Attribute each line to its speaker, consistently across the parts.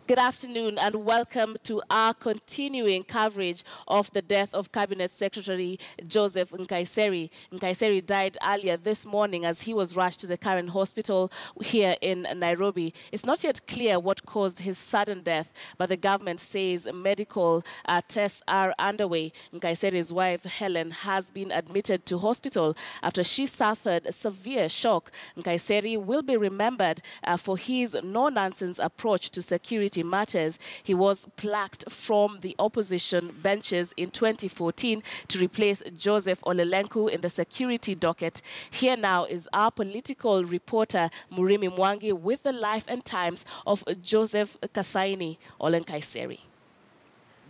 Speaker 1: Good afternoon and welcome to our continuing coverage of the death of Cabinet Secretary Joseph Nkaissery. Nkaissery died earlier this morning as he was rushed to the Karen Hospital here in Nairobi. It's not yet clear what caused his sudden death, but the government says medical tests are underway. Nkaissery's wife, Helen, has been admitted to hospital after she suffered severe shock. Nkaissery will be remembered for his no-nonsense approach to security matters. He was plucked from the opposition benches in 2014 to replace Joseph Olelenku in the security docket. Here now is our political reporter Murimi Mwangi with the life and times of Joseph Nkaissery Nkaissery.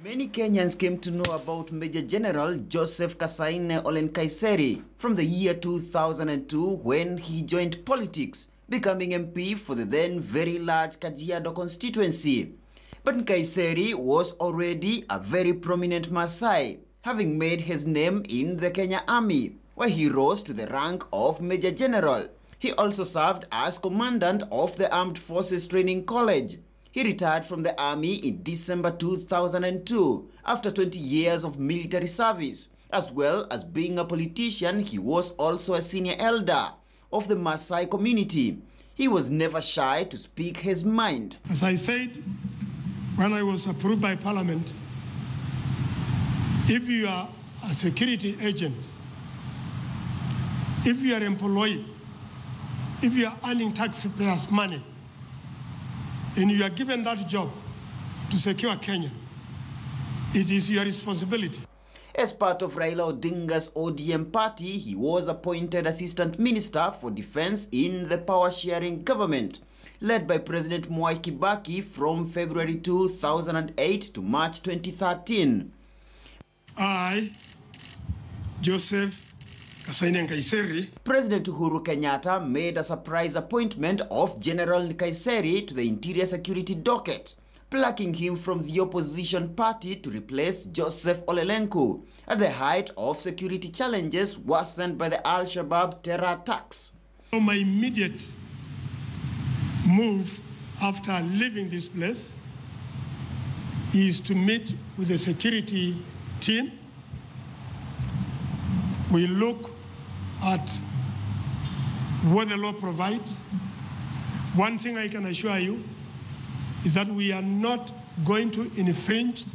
Speaker 2: Many Kenyans came to know about Major General Joseph Nkaissery from the year 2002 when he joined politics, becoming MP for the then very large Kajiado constituency. But Nkaissery was already a very prominent Maasai, having made his name in the Kenya Army, where he rose to the rank of Major General. He also served as Commandant of the Armed Forces Training College. He retired from the Army in December 2002 after 20 years of military service. As well as being a politician, he was also a senior elder of the Maasai community. He was never shy to speak his mind.
Speaker 3: As I said, when I was approved by Parliament, if you are a security agent, if you are an employee, if you are earning taxpayers' money, and you are given that job to secure Kenya, it is your responsibility.
Speaker 2: As part of Raila Odinga's ODM party, he was appointed Assistant Minister for Defense in the power-sharing government, led by President Mwai Kibaki from February 2008 to March 2013.
Speaker 3: I, Joseph Nkaissery.
Speaker 2: President Uhuru Kenyatta made a surprise appointment of General Nkaissery to the Interior Security docket, plucking him from the opposition party to replace Joseph Olelenku at the height of security challenges worsened by the Al-Shabaab terror attacks.
Speaker 3: My immediate move after leaving this place is to meet with the security team. We look at what the law provides. One thing I can assure you is that we are not going to infringe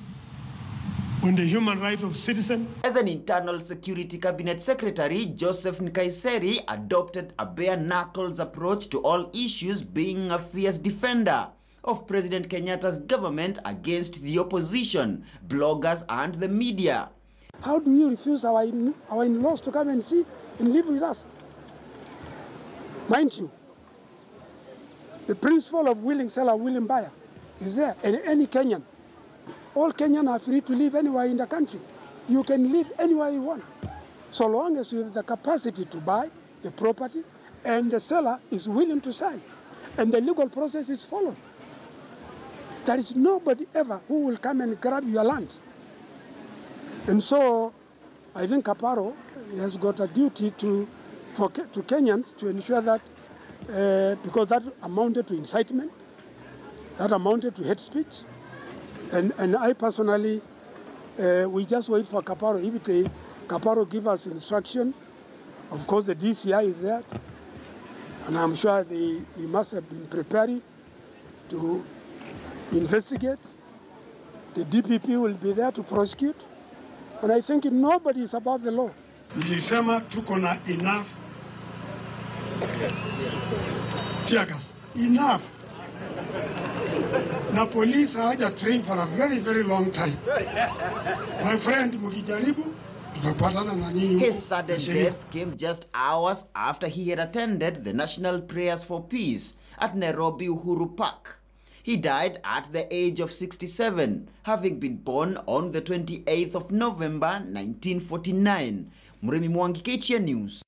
Speaker 3: on the human right of citizens.
Speaker 2: As an internal security cabinet secretary, Joseph Nkaissery adopted a bare-knuckles approach to all issues, being a fierce defender of President Kenyatta's government against the opposition, bloggers and the media.
Speaker 4: How do you refuse our in-laws to come and see and live with us? Mind you, the principle of willing seller, willing buyer is there. And any Kenyan, all Kenyans are free to live anywhere in the country. You can live anywhere you want, so long as you have the capacity to buy the property and the seller is willing to sell, and the legal process is followed. There is nobody ever who will come and grab your land. And so I think Kaparo has got a duty to Kenyans to ensure that, because that amounted to incitement, that amounted to hate speech. And I personally, we just wait for Kaparo. If Kaparo give us instruction, of course the DCI is there, and I'm sure they must have been preparing to investigate. The DPP will be there to prosecute. And I think nobody is above the law.
Speaker 3: Nilisema tuko na enough tear gas. Enough. Na police hawaja train for a very, very long time. My friend, mukijaribu, tutapatana na nyinyi.
Speaker 2: His sudden death came just hours after he had attended the National Prayers for Peace at Nairobi Uhuru Park. He died at the age of 67, having been born on the 28th of November 1949. Murimi Mwangi, KTN News.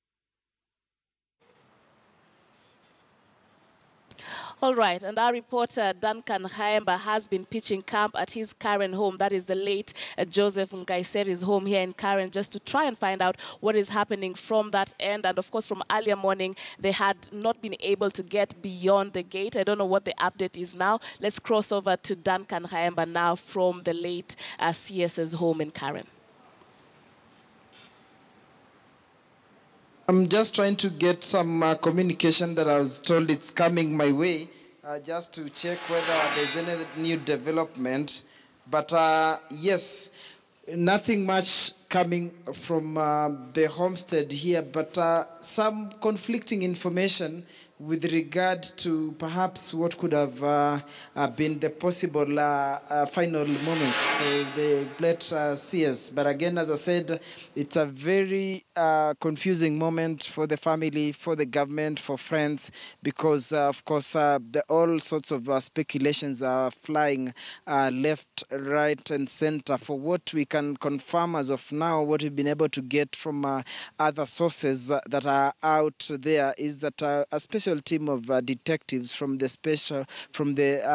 Speaker 1: All right, and our reporter Duncan Haemba has been pitching camp at his current home, that is the late Joseph Nkaissery's home here in Karen, just to try and find out what is happening from that end. And of course, from earlier morning, they had not been able to get beyond the gate. I don't know what the update is now. Let's cross over to Duncan Haemba now from the late CS's home in Karen.
Speaker 5: I'm just trying to get some communication that I was told it's coming my way, just to check whether there's any new development. But yes, nothing much coming from the homestead here, but some conflicting information with regard to perhaps what could have been the possible final moments for the late CS. But again, as I said, it's a very confusing moment for the family, for the government, for friends, because of course all sorts of speculations are flying left, right, and center. For what we can confirm as of now, what we've been able to get from other sources that are out there is that a special team of detectives from the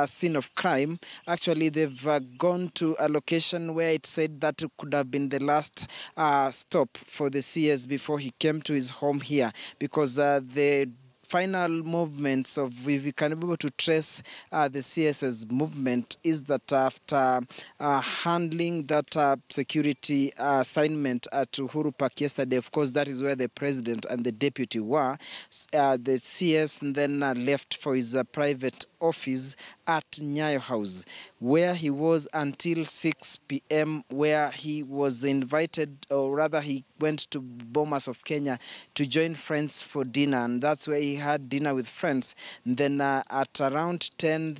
Speaker 5: scene of crime, actually they've gone to a location where it said that it could have been the last stop for the CS before he came to his home here, because the final movements of, if we can be able to trace the CS's movement, is that after handling that security assignment to Uhuru Park yesterday, of course, that is where the president and the deputy were, the CS then left for his private office at Nyayo House, where he was until 6 p.m., where he was invited, or rather he went to Bomas of Kenya to join friends for dinner, and that's where he had dinner with friends. And then at around 10,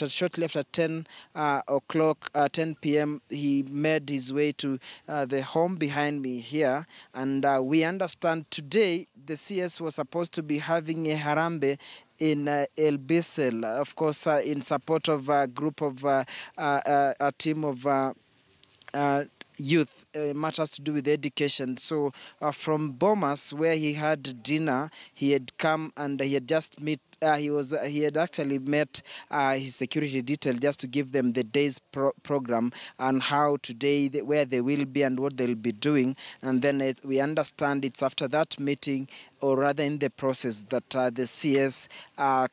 Speaker 5: shortly after 10 o'clock, 10 p.m., he made his way to the home behind me here, and we understand today the CS was supposed to be having a harambe in El Bissel, of course, in support of a group of a team of youth, matters to do with education. So from Bomas, where he had dinner, he had come and he had just met. He had actually met his security detail just to give them the day's program and how today, where they will be and what they'll be doing. And then we understand it's after that meeting, or rather in the process, that the CS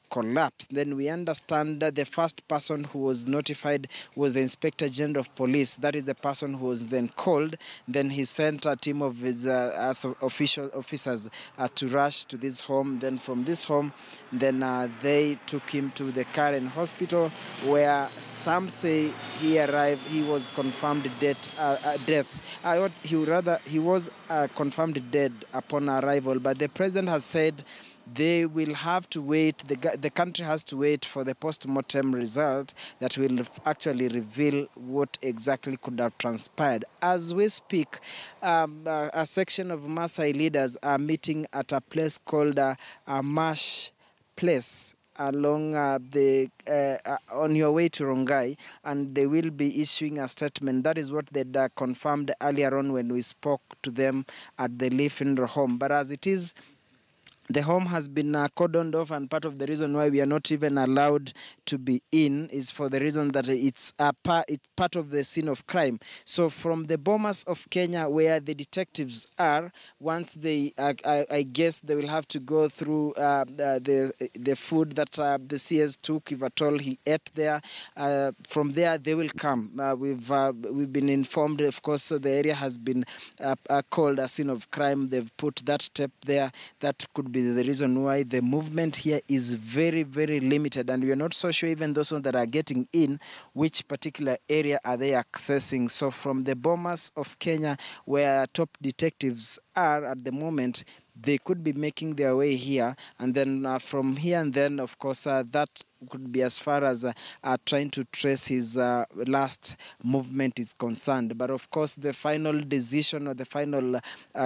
Speaker 5: collapsed. Then we understand that the first person who was notified was the Inspector General of Police. That is the person who was then called. Then he sent a team of his officers to rush to this home. Then from this home, then they took him to the Karen hospital, where some say he arrived. He was confirmed death. He was confirmed dead upon arrival. But the president has said they will have to wait, the country has to wait for the post-mortem result that will actually reveal what exactly could have transpired. As we speak, a section of Maasai leaders are meeting at a place called Marsh Place along on your way to Rongai, and they will be issuing a statement. That is what they confirmed earlier on when we spoke to them at the Leafin home. But as it is, the home has been cordoned off, and part of the reason why we are not even allowed to be in is for the reason that it's part of the scene of crime. So from the Bomas of Kenya, where the detectives are, once they, I guess they will have to go through the food that the CS took, if at all he ate there. From there, they will come. We've been informed, of course, the area has been called a scene of crime. They've put that tape there. That could be the reason why the movement here is very, very limited, and we are not so sure, even those ones that are getting in, which particular area are they accessing. So from the Bomas of Kenya, where top detectives are at the moment, they could be making their way here, and then from here, and then of course that could be as far as trying to trace his last movement is concerned. But of course, the final decision or the final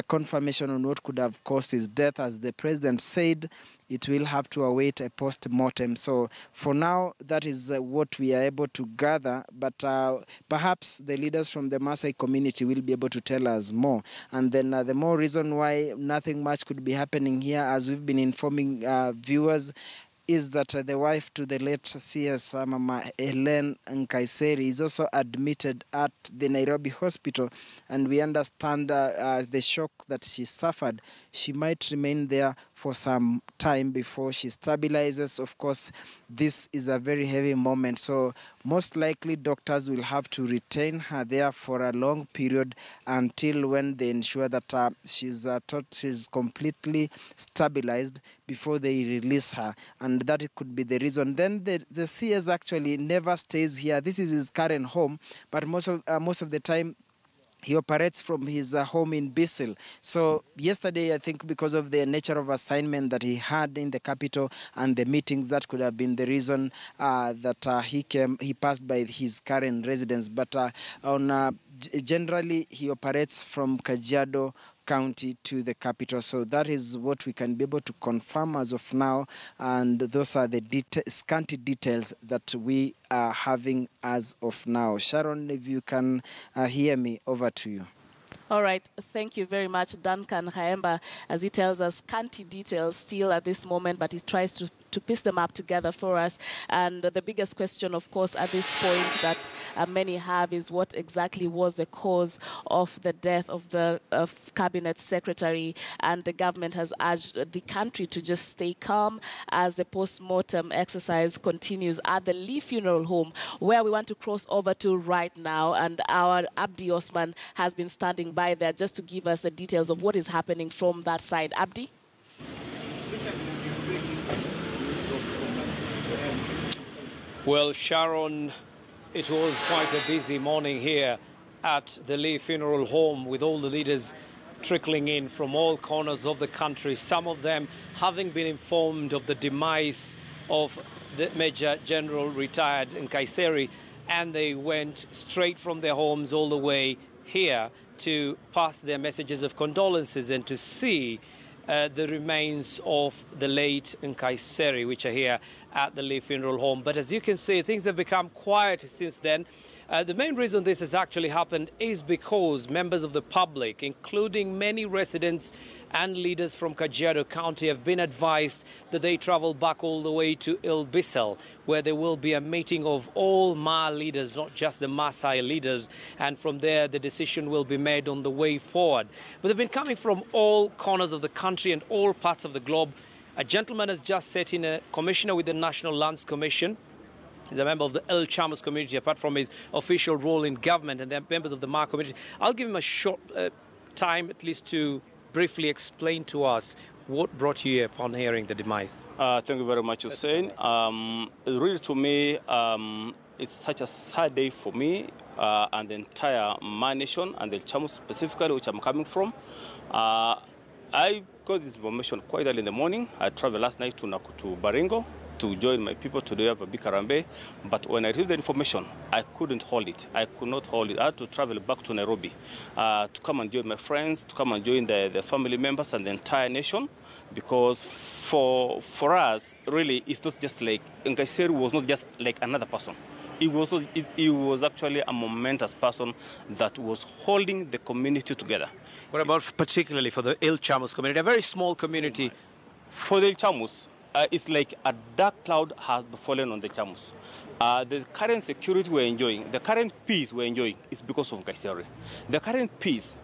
Speaker 5: confirmation on what could have caused his death, as the president said, it will have to await a post-mortem. So for now, that is what we are able to gather. But perhaps the leaders from the Maasai community will be able to tell us more. And then the more reason why nothing much could be happening here, as we've been informing viewers, is that the wife to the late CS Mama Helen Nkaissery is also admitted at the Nairobi hospital, and we understand the shock that she suffered. She might remain there for some time before she stabilizes. Of course, this is a very heavy moment, so most likely doctors will have to retain her there for a long period until when they ensure that she's completely stabilized before they release her, and that it could be the reason. Then the CS actually never stays here. This is his current home, but most of the time he operates from his home in Bissell. So yesterday, I think because of the nature of assignment that he had in the capital and the meetings, that could have been the reason that he passed by his current residence. But generally, he operates from Kajiado County to the capital. So that is what we can be able to confirm as of now. And those are the scanty details that we are having as of now. Sharon, if you can hear me, over to you.
Speaker 1: All right, thank you very much, Duncan Haemba, as he tells us scanty details still at this moment, but he tries to piece them up together for us. And the biggest question, of course, at this point that many have is what exactly was the cause of the death of the cabinet secretary, and the government has urged the country to just stay calm as the post-mortem exercise continues at the Lee Funeral Home, where we want to cross over to right now, and our Abdi Osman has been standing by there just to give us the details of what is happening from that side. Abdi?
Speaker 6: Well, Sharon, it was quite a busy morning here at the Lee Funeral Home, with all the leaders trickling in from all corners of the country, some of them having been informed of the demise of the Major General retired Nkaissery, and they went straight from their homes all the way here to pass their messages of condolences and to see the remains of the late Nkaissery, which are here at the Lee Funeral Home. But as you can see, things have become quiet since then. The main reason this has actually happened is because members of the public, including many residents and leaders from Kajiado County, have been advised that they travel back all the way to Bissell, where there will be a meeting of all Ma leaders, not just the Maasai leaders, and from there the decision will be made on the way forward. But they've been coming from all corners of the country and all parts of the globe. A gentleman has just set in a commissioner with the National Lands Commission. He's a member of the El Chamas community, apart from his official role in government, and they're members of the Ma community. I'll give him a short time at least to briefly explain to us what brought you here upon hearing the demise.
Speaker 7: Thank you very much, Hussein. Really, to me, it's such a sad day for me and the entire Ma nation and the Chamus specifically, which I'm coming from. I got this information quite early in the morning. I traveled last night to Baringo to join my people to do a big Karambe. But when I received the information, I couldn't hold it. I could not hold it. I had to travel back to Nairobi to come and join my friends, to come and join the family members and the entire nation. Because for us, really, it's not just like, Nkaissery was not just like another person. He was actually a momentous person that was holding the community together.
Speaker 6: What about particularly for the El Chamus community, a very small community?
Speaker 7: For the El Chamus, it's like a dark cloud has fallen on the Chamus. The current security we're enjoying, the current peace we're enjoying is because of Nkaissery. The current peace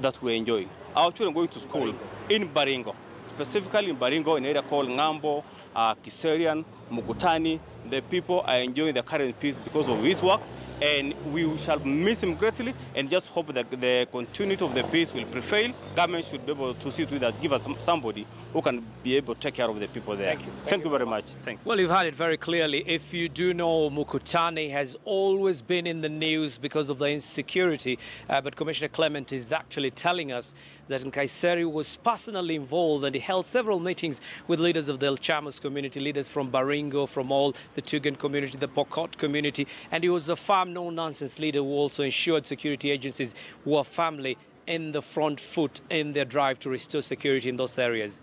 Speaker 7: that we're enjoying, our children going to school in Baringo, specifically in Baringo, in an area called Ngambo, Kiserian, Mugutani. The people are enjoying the current peace because of his work, and we shall miss him greatly, and just hope that the continuity of the peace will prevail. Government should be able to see to it that give us somebody who can be able to take care of the people there. Thank you very much. Thanks.
Speaker 6: Well, you've heard it very clearly. If you do know, Mukutani has always been in the news because of the insecurity, but Commissioner Clement is actually telling us that Nkaissery was personally involved, and he held several meetings with leaders of the El Chamas community, leaders from Baringo, from all the Tugen community, the Pokot community, and he was a firm no-nonsense leader who also ensured security agencies were firmly in the front foot in their drive to restore security in those areas.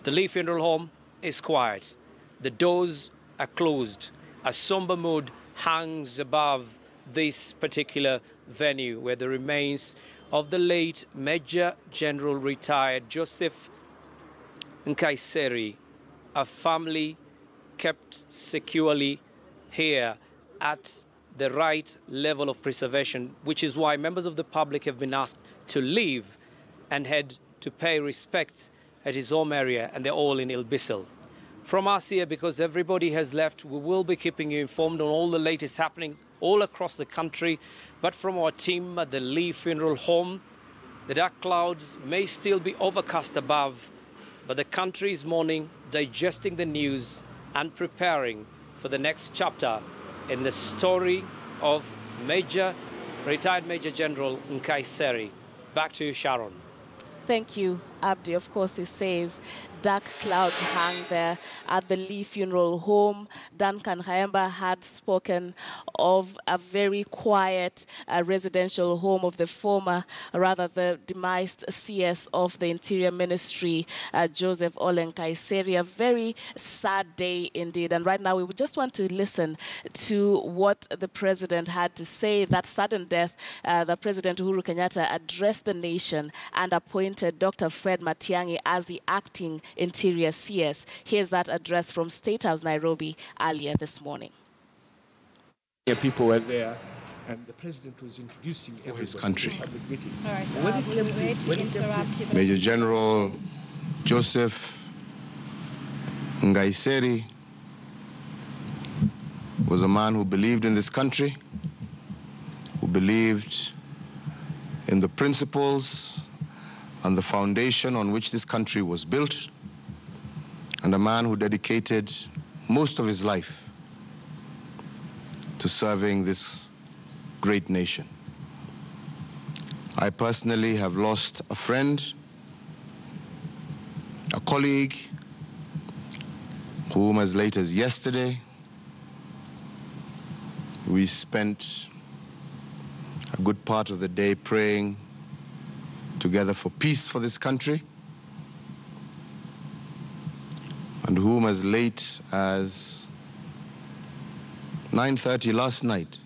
Speaker 6: The Lee Funeral Home is quiet. The doors are closed. A somber mood hangs above this particular venue where the remains of the late Major General retired Joseph Nkaissery, a family kept securely here at the right level of preservation, which is why members of the public have been asked to leave and head to pay respects at his home area, and they're all in Ilbisil. From us here, because everybody has left, we will be keeping you informed on all the latest happenings all across the country. But from our team at the Lee Funeral Home, the dark clouds may still be overcast above, but the country is mourning, digesting the news and preparing for the next chapter in the story of retired Major General Nkaissery. Back to you, Sharon.
Speaker 1: Thank you, Abdi. Of course, he says dark clouds hang there at the Lee Funeral Home. Duncan Haemba had spoken of a very quiet residential home of the the demised CS of the Interior Ministry, Joseph Nkaissery. A very sad day indeed. And right now, we would just want to listen to what the president had to say. That sudden death, the President Uhuru Kenyatta addressed the nation and appointed Dr. Fred Matiang'i as the acting Interior CS. Here's that address from State House, Nairobi, earlier this morning.
Speaker 8: People were there, and the president was introducing
Speaker 9: his country.
Speaker 10: All right, we'll wait to interrupt you.
Speaker 9: Major General Joseph Nkaissery was a man who believed in this country, who believed in the principles and the foundation on which this country was built, and a man who dedicated most of his life to serving this great nation. I personally have lost a friend, a colleague, whom as late as yesterday, we spent a good part of the day praying together for peace for this country, and whom as late as 9:30 last night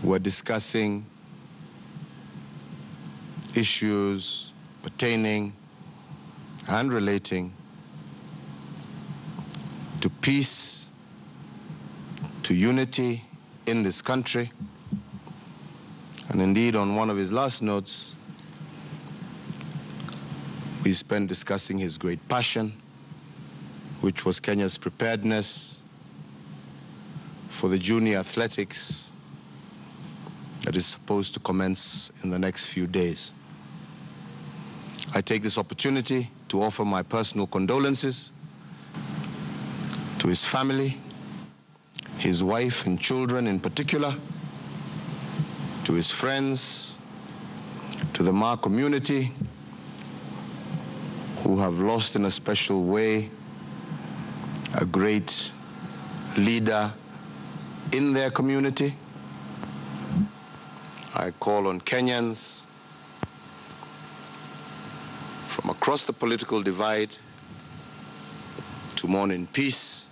Speaker 9: were discussing issues pertaining and relating to peace, to unity in this country. And indeed, on one of his last notes, we spent discussing his great passion, which was Kenya's preparedness for the junior athletics that is supposed to commence in the next few days. I take this opportunity to offer my personal condolences to his family, his wife and children in particular, to his friends, to the Ma community, who have lost in a special way a great leader in their community. I call on Kenyans from across the political divide to mourn in peace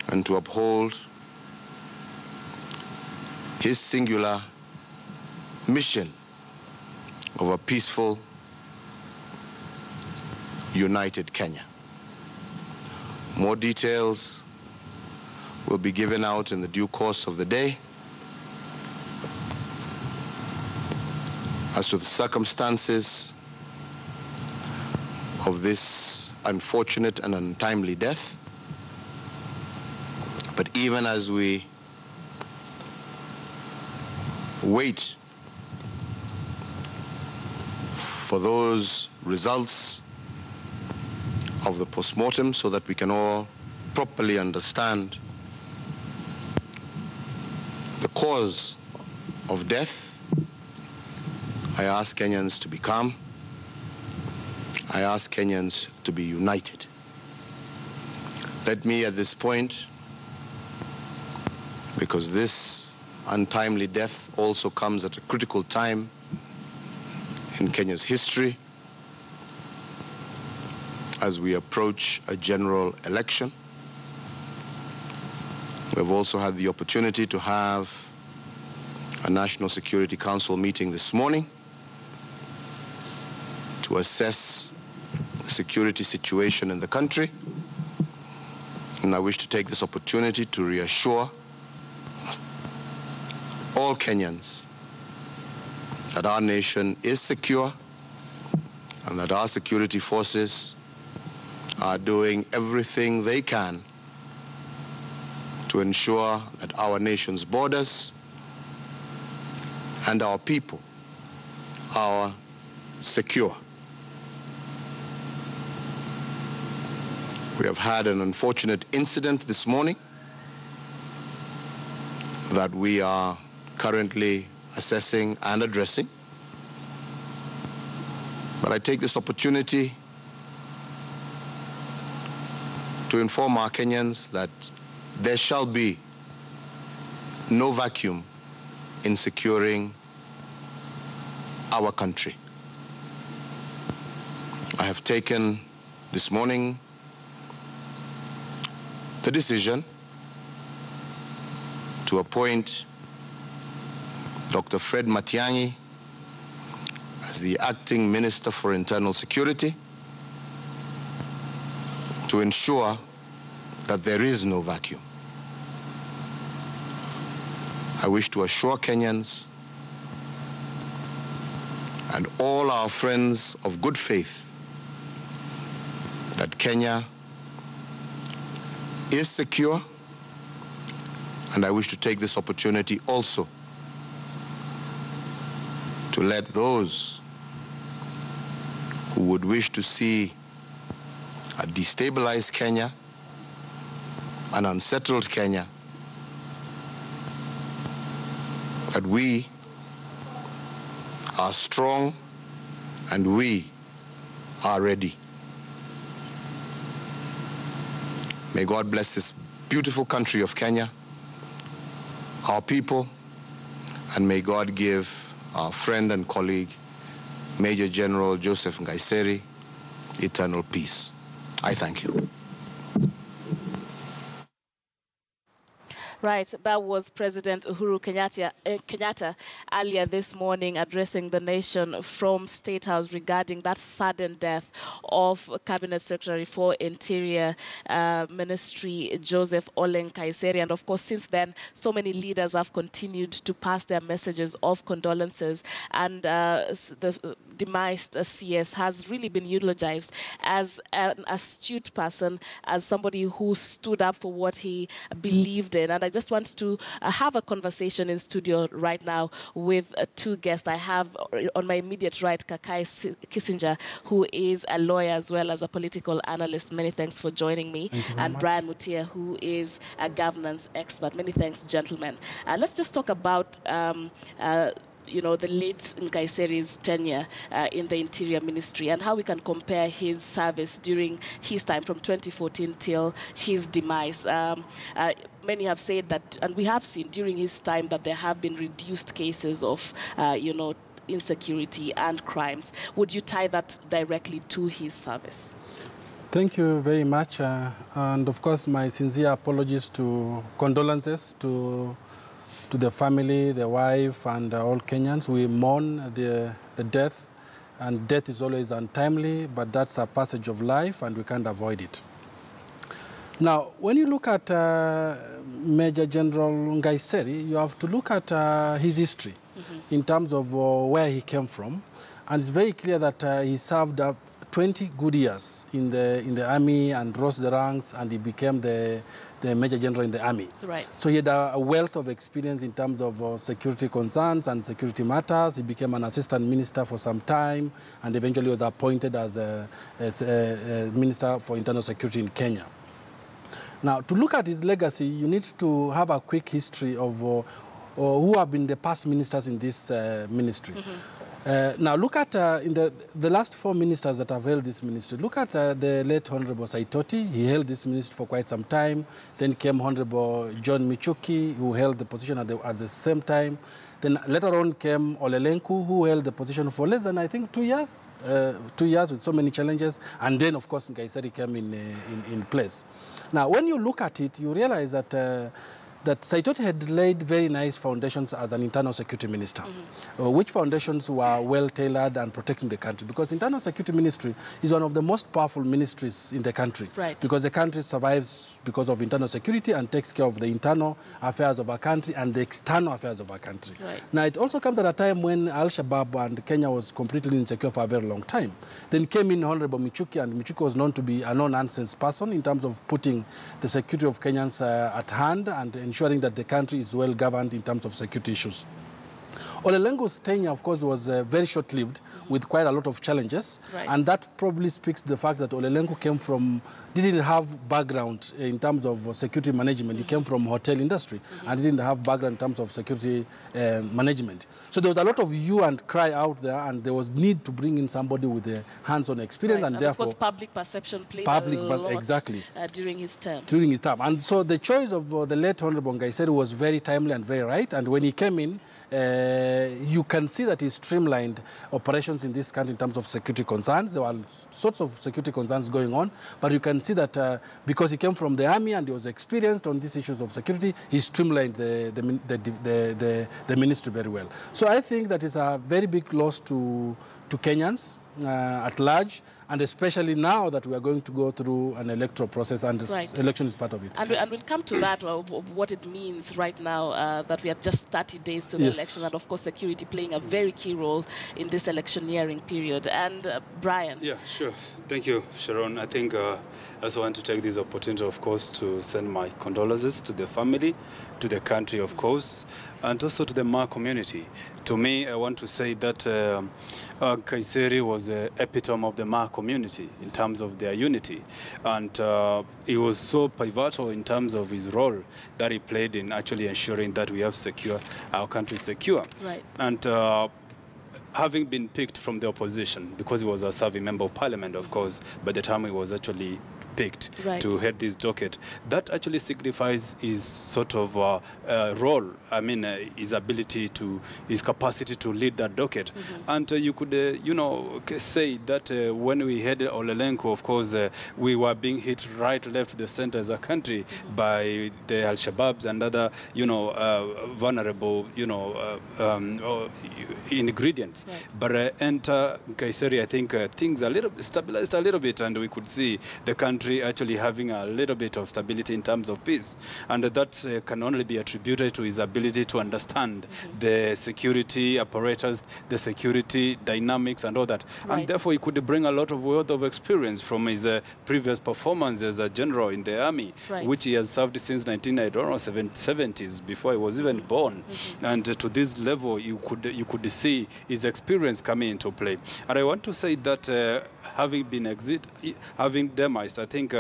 Speaker 9: and to uphold his singular mission of a peaceful, united Kenya. More details will be given out in the due course of the day as to the circumstances of this unfortunate and untimely death. But even as we wait for those results of the postmortem so that we can all properly understand the cause of death, I ask Kenyans to be calm. I ask Kenyans to be united. Let me at this point, because this untimely death also comes at a critical time in Kenya's history, as we approach a general election. We've also had the opportunity to have a National Security Council meeting this morning to assess the security situation in the country. And I wish to take this opportunity to reassure all Kenyans that our nation is secure and that our security forces are doing everything they can to ensure that our nation's borders and our people are secure. We have had an unfortunate incident this morning that we are currently assessing and addressing. But I take this opportunity to inform our Kenyans that there shall be no vacuum in securing our country. I have taken this morning the decision to appoint Dr. Fred Matiang'i as the acting Minister for Internal Security to ensure that there is no vacuum. I wish to assure Kenyans and all our friends of good faith that Kenya is secure, and I wish to take this opportunity also to let those who would wish to see a destabilized Kenya, an unsettled Kenya, that we are strong and we are ready. May God bless this beautiful country of Kenya, our people, and may God give our friend and colleague, Major General Joseph Nkaissery, eternal peace. I thank you.
Speaker 1: Right, that was President Uhuru Kenyatta earlier this morning addressing the nation from State House regarding that sudden death of Cabinet Secretary for Interior Ministry, Joseph Nkaissery. And of course, since then, so many leaders have continued to pass their messages of condolences, and the demised CS has really been eulogized as an astute person, as somebody who stood up for what he believed in. And I just want to have a conversation in studio right now with two guests. I have on my immediate right Kakai Kissinger, who is a lawyer as well as a political analyst. Many thanks for joining me. And Brian Mutia, who is a governance expert. Many thanks, gentlemen. Let's just talk about you know, the late Nkaissery's tenure in the Interior Ministry and how we can compare his service during his time from 2014 till his demise. Many have said that, and we have seen during his time, that there have been reduced cases of, you know, insecurity and crimes. Would you tie that directly to his service?
Speaker 11: Thank you very much. And of course, my sincere apologies condolences to the family, the wife, and all Kenyans. We mourn the death, and death is always untimely, but that's a passage of life, and we can't avoid it. Now, when you look at Major General Nkaissery, you have to look at his history in terms of where he came from, and it's very clear that he served 20 good years in the army and rose the ranks, and he became the Major General in the army.
Speaker 1: Right.
Speaker 11: So he had a wealth of experience in terms of security concerns and security matters. He became an assistant minister for some time and eventually was appointed as a Minister for Internal Security in Kenya. Now, to look at his legacy, you need to have a quick history of who have been the past ministers in this ministry. Now, look at in the last 4 ministers that have held this ministry. Look at the late Honorable Saitoti. He held this ministry for quite some time. Then came Honorable John Michuki, who held the position at the same time. Then later on came Olelenku, who held the position for less than, I think, 2 years. 2 years with so many challenges. And then, of course, Nkaissery came in place. Now, when you look at it, you realize that that Saitoti had laid very nice foundations as an internal security minister, which foundations were well-tailored and protecting the country. Because internal security ministry is one of the most powerful ministries in the country.
Speaker 1: Right.
Speaker 11: Because the country survives because of internal security and takes care of the internal affairs of our country and the external affairs of our country.
Speaker 1: Right.
Speaker 11: Now, it also comes at a time when Al-Shabaab and Kenya was completely insecure for a very long time. Then came in Honorable Michuki, and Michuki was known to be a no-nonsense person in terms of putting the security of Kenyans at hand and ensuring that the country is well governed in terms of security issues. Ole Lengu's tenure, of course, was very short-lived with quite a lot of challenges.
Speaker 1: Right.
Speaker 11: And that probably speaks to the fact that Ole Lengu didn't have background in terms of security management. He came from hotel industry and didn't have background in terms of security management. So there was a lot of hue and cry out there, and there was need to bring in somebody with a hands-on experience.
Speaker 1: Right.
Speaker 11: And
Speaker 1: therefore,
Speaker 11: of
Speaker 1: course, public perception played a lot
Speaker 11: exactly.
Speaker 1: During his term.
Speaker 11: During his term. And so the choice of the late Honorable Nkaissery was very timely and very right. And when he came in, you can see that he streamlined operations in this country in terms of security concerns. There were sorts of security concerns going on, but you can see that because he came from the army and he was experienced on these issues of security, he streamlined the ministry very well. So I think that is a very big loss to Kenyans at large, and especially now that we are going to go through an electoral process, and election is part of it.
Speaker 1: And we'll come to that, of what it means right now that we are just 30 days to the election, and of course security playing a very key role in this electioneering period. And Brian.
Speaker 12: Yeah, sure. Thank you, Sharon. I think I also want to take this opportunity, of course, to send my condolences to the family, to the country, of course, and also to the Ma community. To me, I want to say that Nkaissery was the epitome of the Ma community in terms of their unity. And he was so pivotal in terms of his role that he played in actually ensuring that we have our country secure.
Speaker 1: Right.
Speaker 12: And having been picked from the opposition, because he was a serving member of parliament, of course, by the time he was actually picked to head this docket, that actually signifies his sort of role, I mean, his ability his capacity to lead that docket. And you could, you know, say that when we had Ole Lengu, of course, we were being hit right, left, the center as a country by the Al-Shabaabs and other, you know, vulnerable, you know, ingredients. But enter Nkaissery, I think things stabilized a little bit, and we could see the country actually having a little bit of stability in terms of peace. And that can only be attributed to his ability to understand the security apparatus, the security dynamics and all that. And therefore he could bring a lot of wealth of experience from his previous performance as a general in the army, which he has served since 1970s, before he was even born. And to this level, you could see his experience coming into play. And I want to say that having been having demised, I think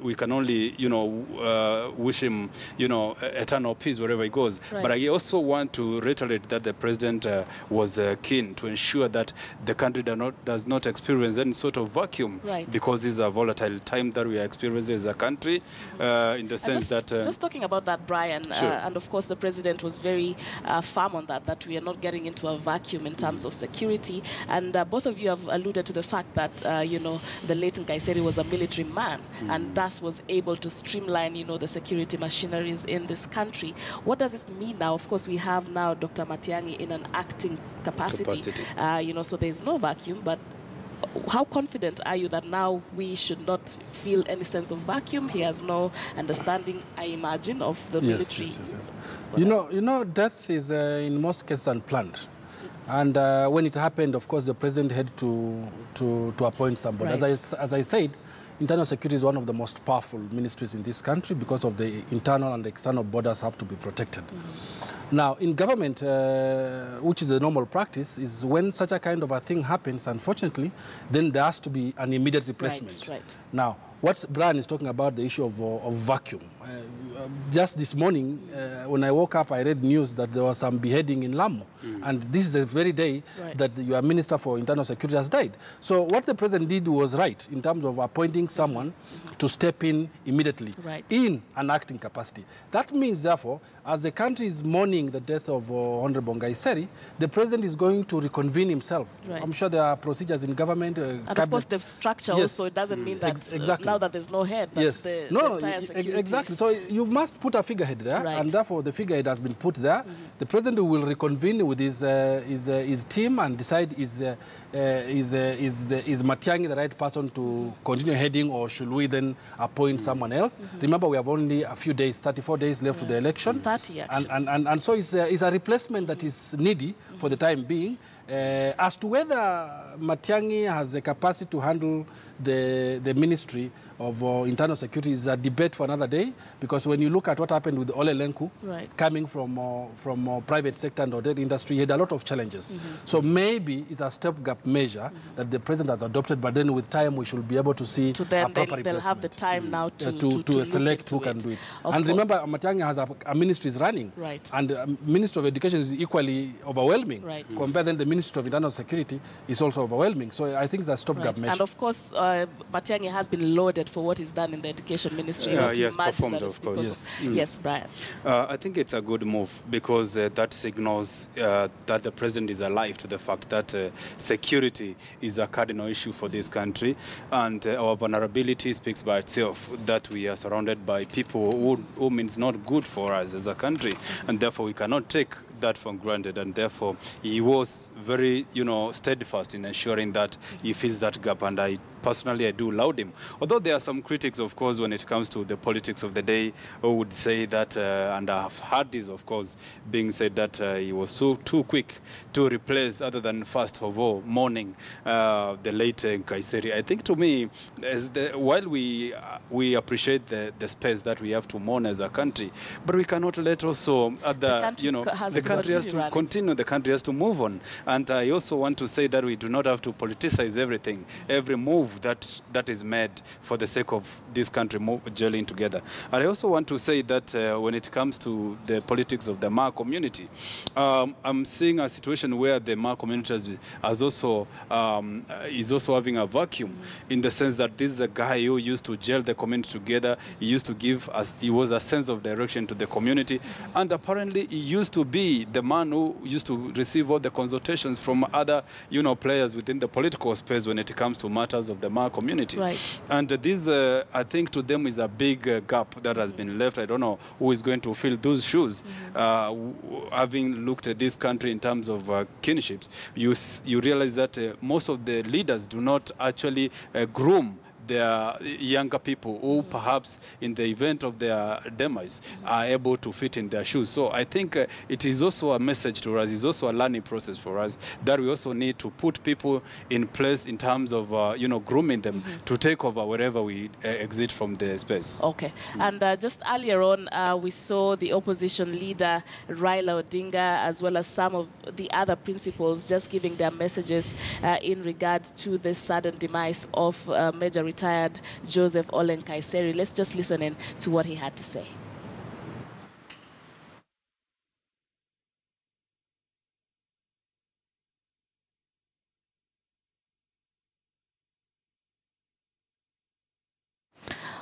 Speaker 12: we can only, you know, wish him, you know, eternal peace wherever he goes. But I also want to reiterate that the president was keen to ensure that the country does not experience any sort of vacuum, because this is a volatile time that we are experiencing as a country, in the sense that...
Speaker 1: just talking about that, Brian, and of course the president was very firm on that we are not getting into a vacuum in terms of security. And both of you have alluded to the fact that, you know, the late Nkaissery was a military man and thus was able to streamline, you know, the security machineries in this country. What does it mean now? Of course, we have now Dr. Matiang'i in an acting capacity. You know, so there's no vacuum, but how confident are you that now we should not feel any sense of vacuum? He has no understanding, I imagine, of the military.
Speaker 11: You know, death is in most cases unplanned. And when it happened, of course, the president had to appoint somebody. As I said, internal security is one of the most powerful ministries in this country because of the internal and external borders have to be protected. Now, in government, which is the normal practice, is when such a kind of a thing happens, unfortunately, then there has to be an immediate replacement. Now, what Brian is talking about, the issue of vacuum. Just this morning, when I woke up, I read news that there was some beheading in Lamu. And this is the very day that your Minister for Internal Security has died. So what the president did was right in terms of appointing someone to step in immediately in an acting capacity. That means, therefore, as the country is mourning the death of Honorable Nkaissery, the president is going to reconvene himself. I'm sure there are procedures in government.
Speaker 1: And of course, the structure also, it doesn't mean that now that there's no head, that's the entire security.
Speaker 11: Exactly. So you must put a figurehead there, and therefore the figurehead has been put there. The president will reconvene with his team and decide is Matiang'i the right person to continue heading, or should we then appoint someone else? Remember, we have only a few days, 34 days left to the election.
Speaker 1: 30 actually.
Speaker 11: And so it's a replacement that is needy for the time being. As to whether Matiang'i has the capacity to handle the Ministry of Internal Security is a debate for another day, because when you look at what happened with Ole Lenku, coming from private sector and other industry, he had a lot of challenges. So maybe it's a stopgap measure that the president has adopted, but then with time we should be able to see a proper replacement.
Speaker 1: They'll have the time now
Speaker 11: to select who can do it. And remember, Matiang'i has a ministry is running, and the Ministry of Education is equally overwhelming. Compared then the Ministry of Internal Security is also overwhelming. So I think that's a stopgap measure.
Speaker 1: And of course, Matiang'i has been lauded for what he's done in the education ministry.
Speaker 12: Yes, performed, of course.
Speaker 1: Yes, Brian.
Speaker 12: I think it's a good move, because that signals that the president is alive to the fact that security is a cardinal issue for this country, and our vulnerability speaks by itself, that we are surrounded by people who means not good for us as a country, and therefore we cannot take that for granted, and therefore he was very, steadfast in ensuring that he fills that gap, and I do laud him. Although there are some critics, of course, when it comes to the politics of the day, who would say that, and I have heard this, of course, being said that he was too quick to replace, other than first of all, mourning the late Nkaissery. I think, to me, while we appreciate the space that we have to mourn as a country, but we cannot let also other, the country has to continue, the country has to move on. And I also want to say that we do not have to politicize everything, every move that is made for the sake of this country gelling together. And I also want to say that when it comes to the politics of the Ma community, I'm seeing a situation where the Ma community is also having a vacuum, in the sense that this is a guy who used to gel the community together. He used to give us, he was a sense of direction to the community, and apparently he used to be the man who used to receive all the consultations from other, players within the political space when it comes to matters of the Ma community. And this, I think, to them is a big gap that has been left. I don't know who is going to fill those shoes. Having looked at this country in terms of kinships, you realize that most of the leaders do not actually groom their younger people who perhaps in the event of their demise are able to fit in their shoes. So I think it is also a message to us, it's also a learning process for us, that we also need to put people in place in terms of, grooming them to take over wherever we exit from the space.
Speaker 1: Okay. And just earlier on, we saw the opposition leader, Raila Odinga, as well as some of the other principals just giving their messages in regard to the sudden demise of Major retired Joseph Nkaissery. Let's just listen in to what he had to say.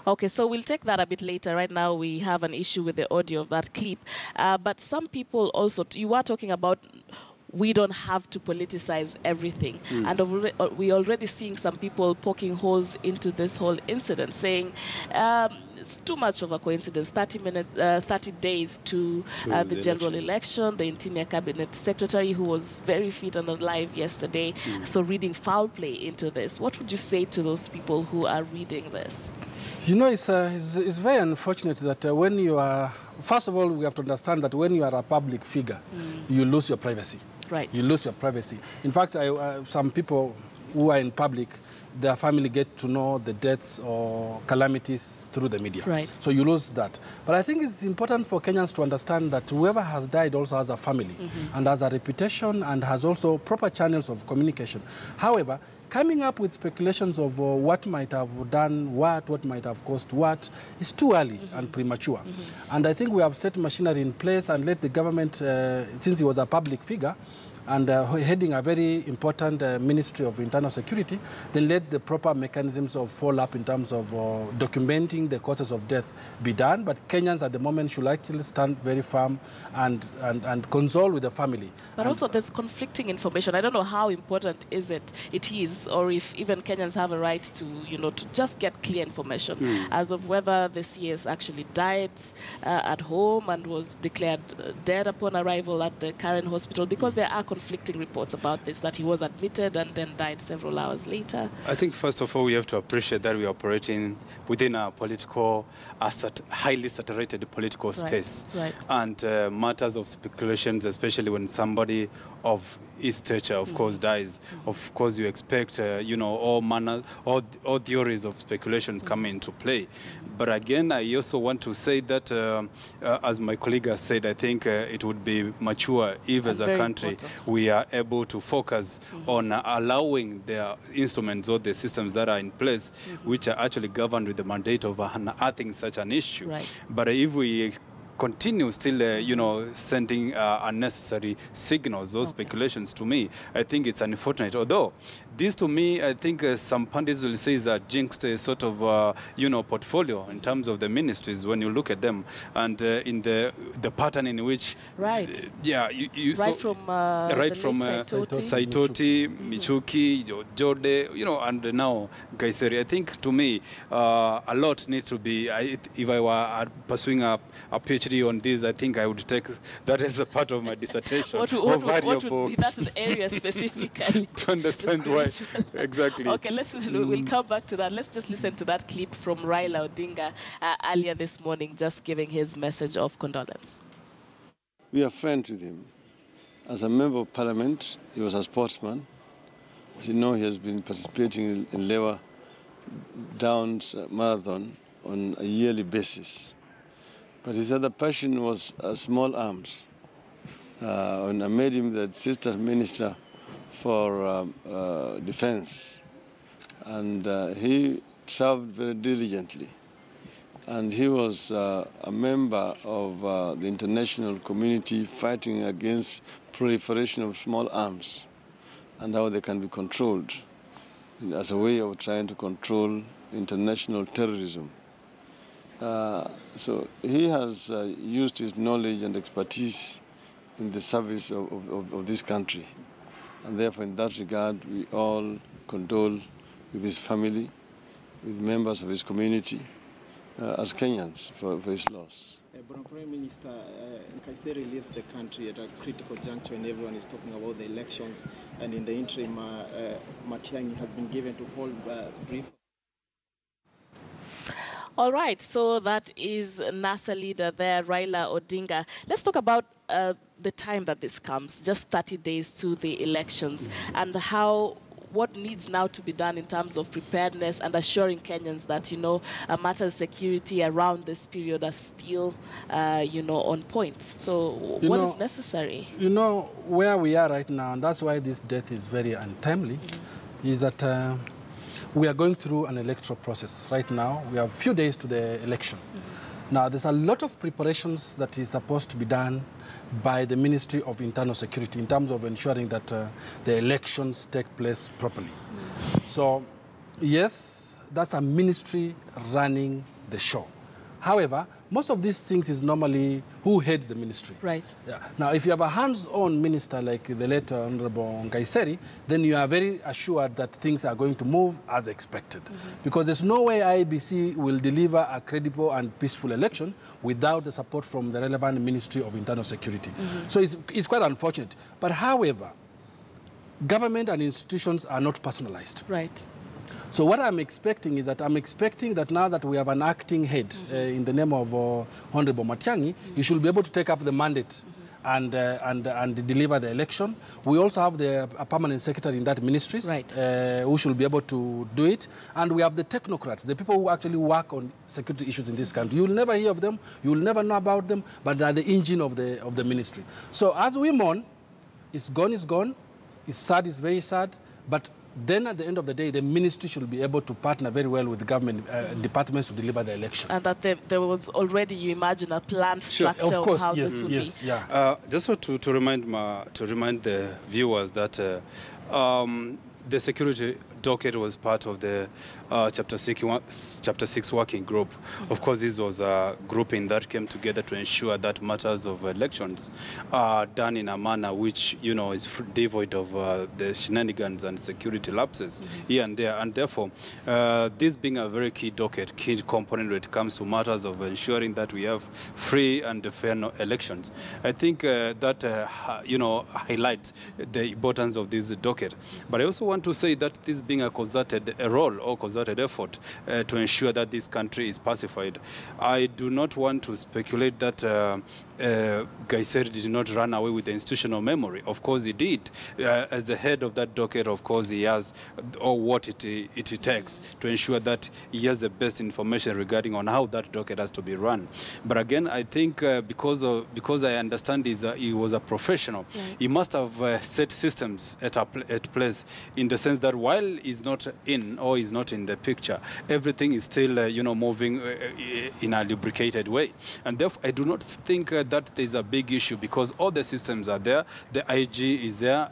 Speaker 1: Okay, so we'll take that a bit later. Right now, we have an issue with the audio of that clip. But some people also, you are talking about we don't have to politicize everything. And we're already seeing some people poking holes into this whole incident, saying it's too much of a coincidence. 30 days to the general election. The Interior Cabinet Secretary, who was very fit and alive yesterday, so reading foul play into this. What would you say to those people who are reading this?
Speaker 11: It's very unfortunate that when you are, first of all, we have to understand that when you are a public figure, you lose your privacy. You lose your privacy. In fact, some people who are in public, their family get to know the deaths or calamities through the media. So you lose that. But I think it's important for Kenyans to understand that whoever has died also has a family and has a reputation and has also proper channels of communication. However, coming up with speculations of what might have done what might have caused what, is too early and premature. And I think we have set machinery in place and let the government, since he was a public figure, and heading a very important Ministry of Internal Security, then let the proper mechanisms of follow-up in terms of documenting the causes of death be done. But Kenyans at the moment should actually stand very firm and console with the family.
Speaker 1: But also there's conflicting information. I don't know how important it is, or if even Kenyans have a right to, to just get clear information as of whether the CS actually died at home and was declared dead upon arrival at the Karen hospital, because there are conflicting reports about this, that he was admitted and then died several hours later.
Speaker 12: I think first of all we have to appreciate that we are operating within a highly saturated political space.
Speaker 1: Right.
Speaker 12: And matters of speculations, especially when somebody of his stature, of course, dies. Of course, you expect, all theories of speculations come into play. But again, I also want to say that, as my colleague has said, I think it would be mature if, as a country, we are able to focus on allowing the instruments or the systems that are in place, which are actually governed with the mandate of unearthing such an issue.
Speaker 1: Right.
Speaker 12: But if we continue still, sending unnecessary signals or speculations, to me, I think it's unfortunate. Although, this to me, I think some pundits will say is a jinxed sort of, portfolio in terms of the ministries when you look at them, and in the pattern in which,
Speaker 1: right,
Speaker 12: from Saitoti, Michuki, Jode, and now Nkaissery. I think to me, a lot needs to be. If I were pursuing a PhD on this, I think I would take that as a part of my dissertation.
Speaker 1: What would be that area specifically?
Speaker 12: To understand why. Exactly.
Speaker 1: Okay, we'll come back to that. Let's just listen to that clip from Raila Odinga earlier this morning, just giving his message of condolence.
Speaker 13: We are friends with him. As a member of parliament, he was a sportsman. As you know, he has been participating in Lewa Downs marathon on a yearly basis. But his other passion was small arms. And I made him the assistant minister for defense. And he served very diligently. And he was a member of the international community fighting against proliferation of small arms and how they can be controlled as a way of trying to control international terrorism. So he has used his knowledge and expertise in the service of this country. And therefore, in that regard, we all condole with his family, with members of his community, as Kenyans for his loss.
Speaker 14: Prime Minister Nkaissery leaves the country at a critical juncture when everyone is talking about the elections, and in the interim, Matiang'i has been given to hold brief.
Speaker 1: All right, so that is NASA leader there, Raila Odinga. Let's talk about the time that this comes, just 30 days to the elections, and what needs now to be done in terms of preparedness and assuring Kenyans that, matters of security around this period are still, on point. So what is necessary?
Speaker 11: Where we are right now, and that's why this death is very untimely, is that we are going through an electoral process right now. We have a few days to the election. Now, there's a lot of preparations that is supposed to be done by the Ministry of Internal Security in terms of ensuring that the elections take place properly. So, yes, that's a ministry running the show. However, most of these things is normally who heads the ministry.
Speaker 1: Right.
Speaker 11: Yeah. Now, if you have a hands-on minister like the late Honorable Nkaissery, then you are very assured that things are going to move as expected. Because there's no way IEBC will deliver a credible and peaceful election without the support from the relevant Ministry of Internal Security. So it's quite unfortunate. But however, government and institutions are not personalized.
Speaker 1: Right.
Speaker 11: So what I'm expecting is that now that we have an acting head in the name of Honorable Matiang'i, he should be able to take up the mandate and deliver the election. We also have a permanent secretary in that ministry, who should be able to do it. And we have the technocrats, the people who actually work on security issues in this country. You will never hear of them, you will never know about them, but they are the engine of the ministry. So as we mourn, it's gone, it's sad, it's very sad, but then at the end of the day, the ministry should be able to partner very well with the government departments to deliver the election.
Speaker 1: And that there was already, you imagine, a planned structure
Speaker 11: of course,
Speaker 1: of how
Speaker 11: yes,
Speaker 1: this would
Speaker 11: yes,
Speaker 1: be.
Speaker 11: Yeah.
Speaker 12: Just to remind the viewers that the security docket was part of the Chapter 6 working group. Of course, this was a grouping that came together to ensure that matters of elections are done in a manner which, you know, is devoid of the shenanigans and security lapses here and there. And therefore, this being a very key docket, key component when it comes to matters of ensuring that we have free and fair elections. I think that, you know, highlights the importance of this docket. But I also want to say that this being a concerted role or concerted effort to ensure that this country is pacified, I do not want to speculate that Nkaissery did not run away with the institutional memory. Of course he did. As the head of that docket, of course he has what it takes to ensure that he has the best information regarding on how that docket has to be run. But again, I think because I understand he was a professional, he must have set systems at place in the sense that while he's not in or he's not in the picture, everything is still you know, moving in a lubricated way. And therefore, I do not think that there's a big issue because all the systems are there. The IG is there.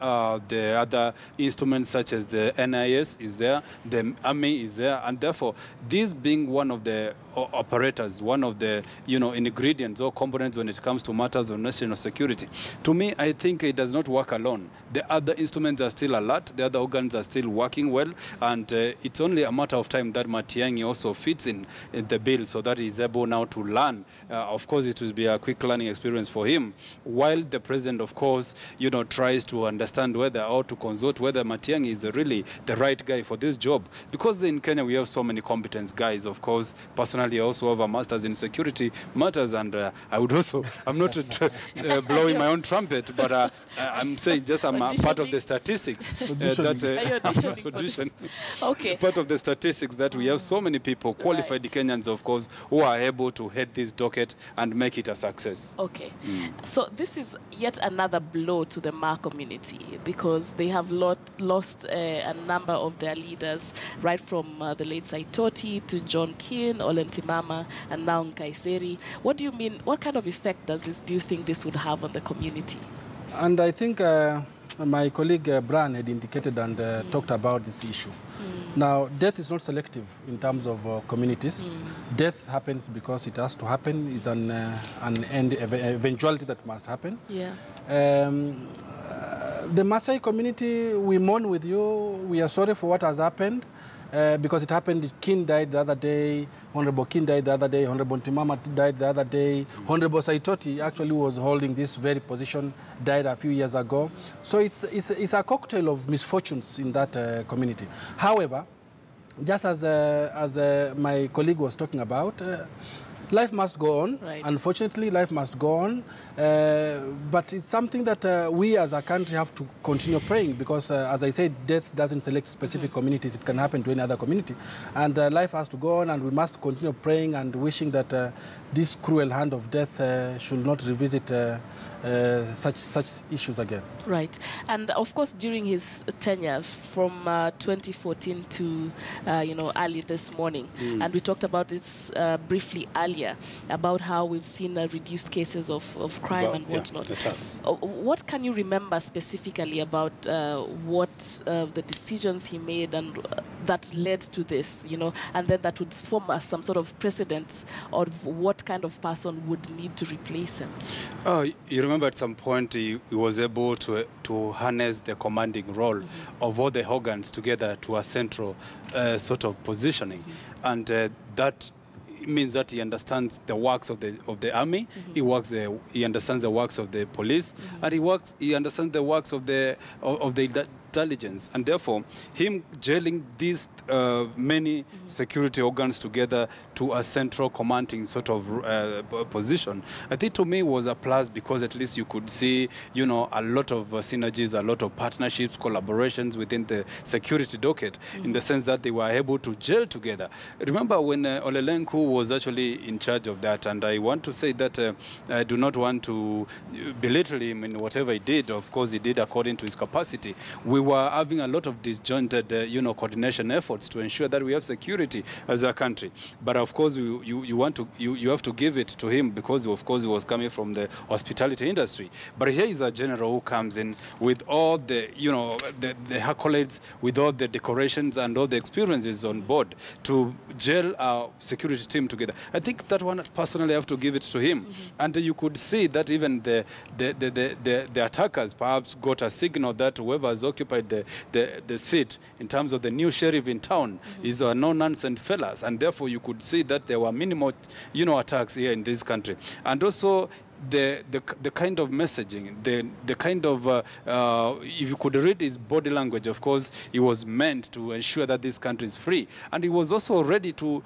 Speaker 12: The other instruments such as the NIS is there. The Army is there. And therefore, this being one of the operators, one of the, you know, ingredients or components when it comes to matters of national security, to me, I think it does not work alone. The other instruments are still alert. The other organs are still working well. And it's only a matter of time that Matiang'i also fits in the bill so that he's able now to learn. Of course, it will be a quick learning experience for him, while the president, of course, you know, tries to understand whether or to consult whether Matiang'i is really the right guy for this job. Because in Kenya, we have so many competent guys. Of course, personally, I also have a master's in security matters, and I would also, I'm not blowing my own trumpet, but I'm saying just I'm part of the statistics
Speaker 1: Okay.
Speaker 12: Part of the statistics that we have so many people, qualified Kenyans, of course, who are able to head this docket and make it a success.
Speaker 1: Okay. So this is yet another blow to the Ma community because they have lost a number of their leaders, right from the late Saitoti to John Keane, Olentimama, and now Nkaissery. What do you mean? What kind of effect do you think this would have on the community?
Speaker 11: And I think my colleague Brian had indicated and talked about this issue. Now, death is not selective in terms of communities. Death happens because it has to happen. It's an eventuality that must happen.
Speaker 1: Yeah.
Speaker 11: The Maasai community, we mourn with you. We are sorry for what has happened because it happened. Kin died the other day. Honorable Kin died the other day. Honorable Ntimama died the other day. Honorable Saitoti actually was holding this very position, died a few years ago. So it's a cocktail of misfortunes in that community. However, just as my colleague was talking about, life must go on. Right. Unfortunately, life must go on. But it's something that we as a country have to continue praying because, as I said, death doesn't select specific communities. It can happen to any other community. And life has to go on, and we must continue praying and wishing that this cruel hand of death should not revisit such issues again.
Speaker 1: Right. And of course, during his tenure from 2014 to, early this morning, and we talked about this briefly earlier, about how we've seen reduced cases of crime and whatnot. What can you remember specifically about what the decisions he made and that led to this, and then that would form some sort of precedent of what kind of person would need to replace him?
Speaker 12: You remember at some point he was able to harness the commanding role of all the organs together to a central sort of positioning. And that means that he understands the works of the army, he understands the works of the police, and he understands the works of the intelligence. And therefore, him jailing these many security organs together to a central commanding sort of position, I think to me was a plus because at least you could see, a lot of synergies, a lot of partnerships, collaborations within the security docket in the sense that they were able to gel together. Remember when Olelenku was actually in charge of that, and I want to say that I do not want to belittle him in whatever he did. Of course, he did according to his capacity. We were having a lot of disjointed, coordination efforts to ensure that we have security as a country. But of course, you have to give it to him because, of course, he was coming from the hospitality industry. But here is a general who comes in with all the, the accolades, with all the decorations and all the experiences on board to gel our security team together. I think that one, personally, I have to give it to him. And you could see that even the attackers perhaps got a signal that whoever has occupied the seat in terms of the new sheriff in town is a no-nonsense fellas. And therefore, you could see that there were minimal, attacks here in this country. And also, the kind of messaging, the kind of, if you could read his body language, of course, he was meant to ensure that this country is free. And he was also ready to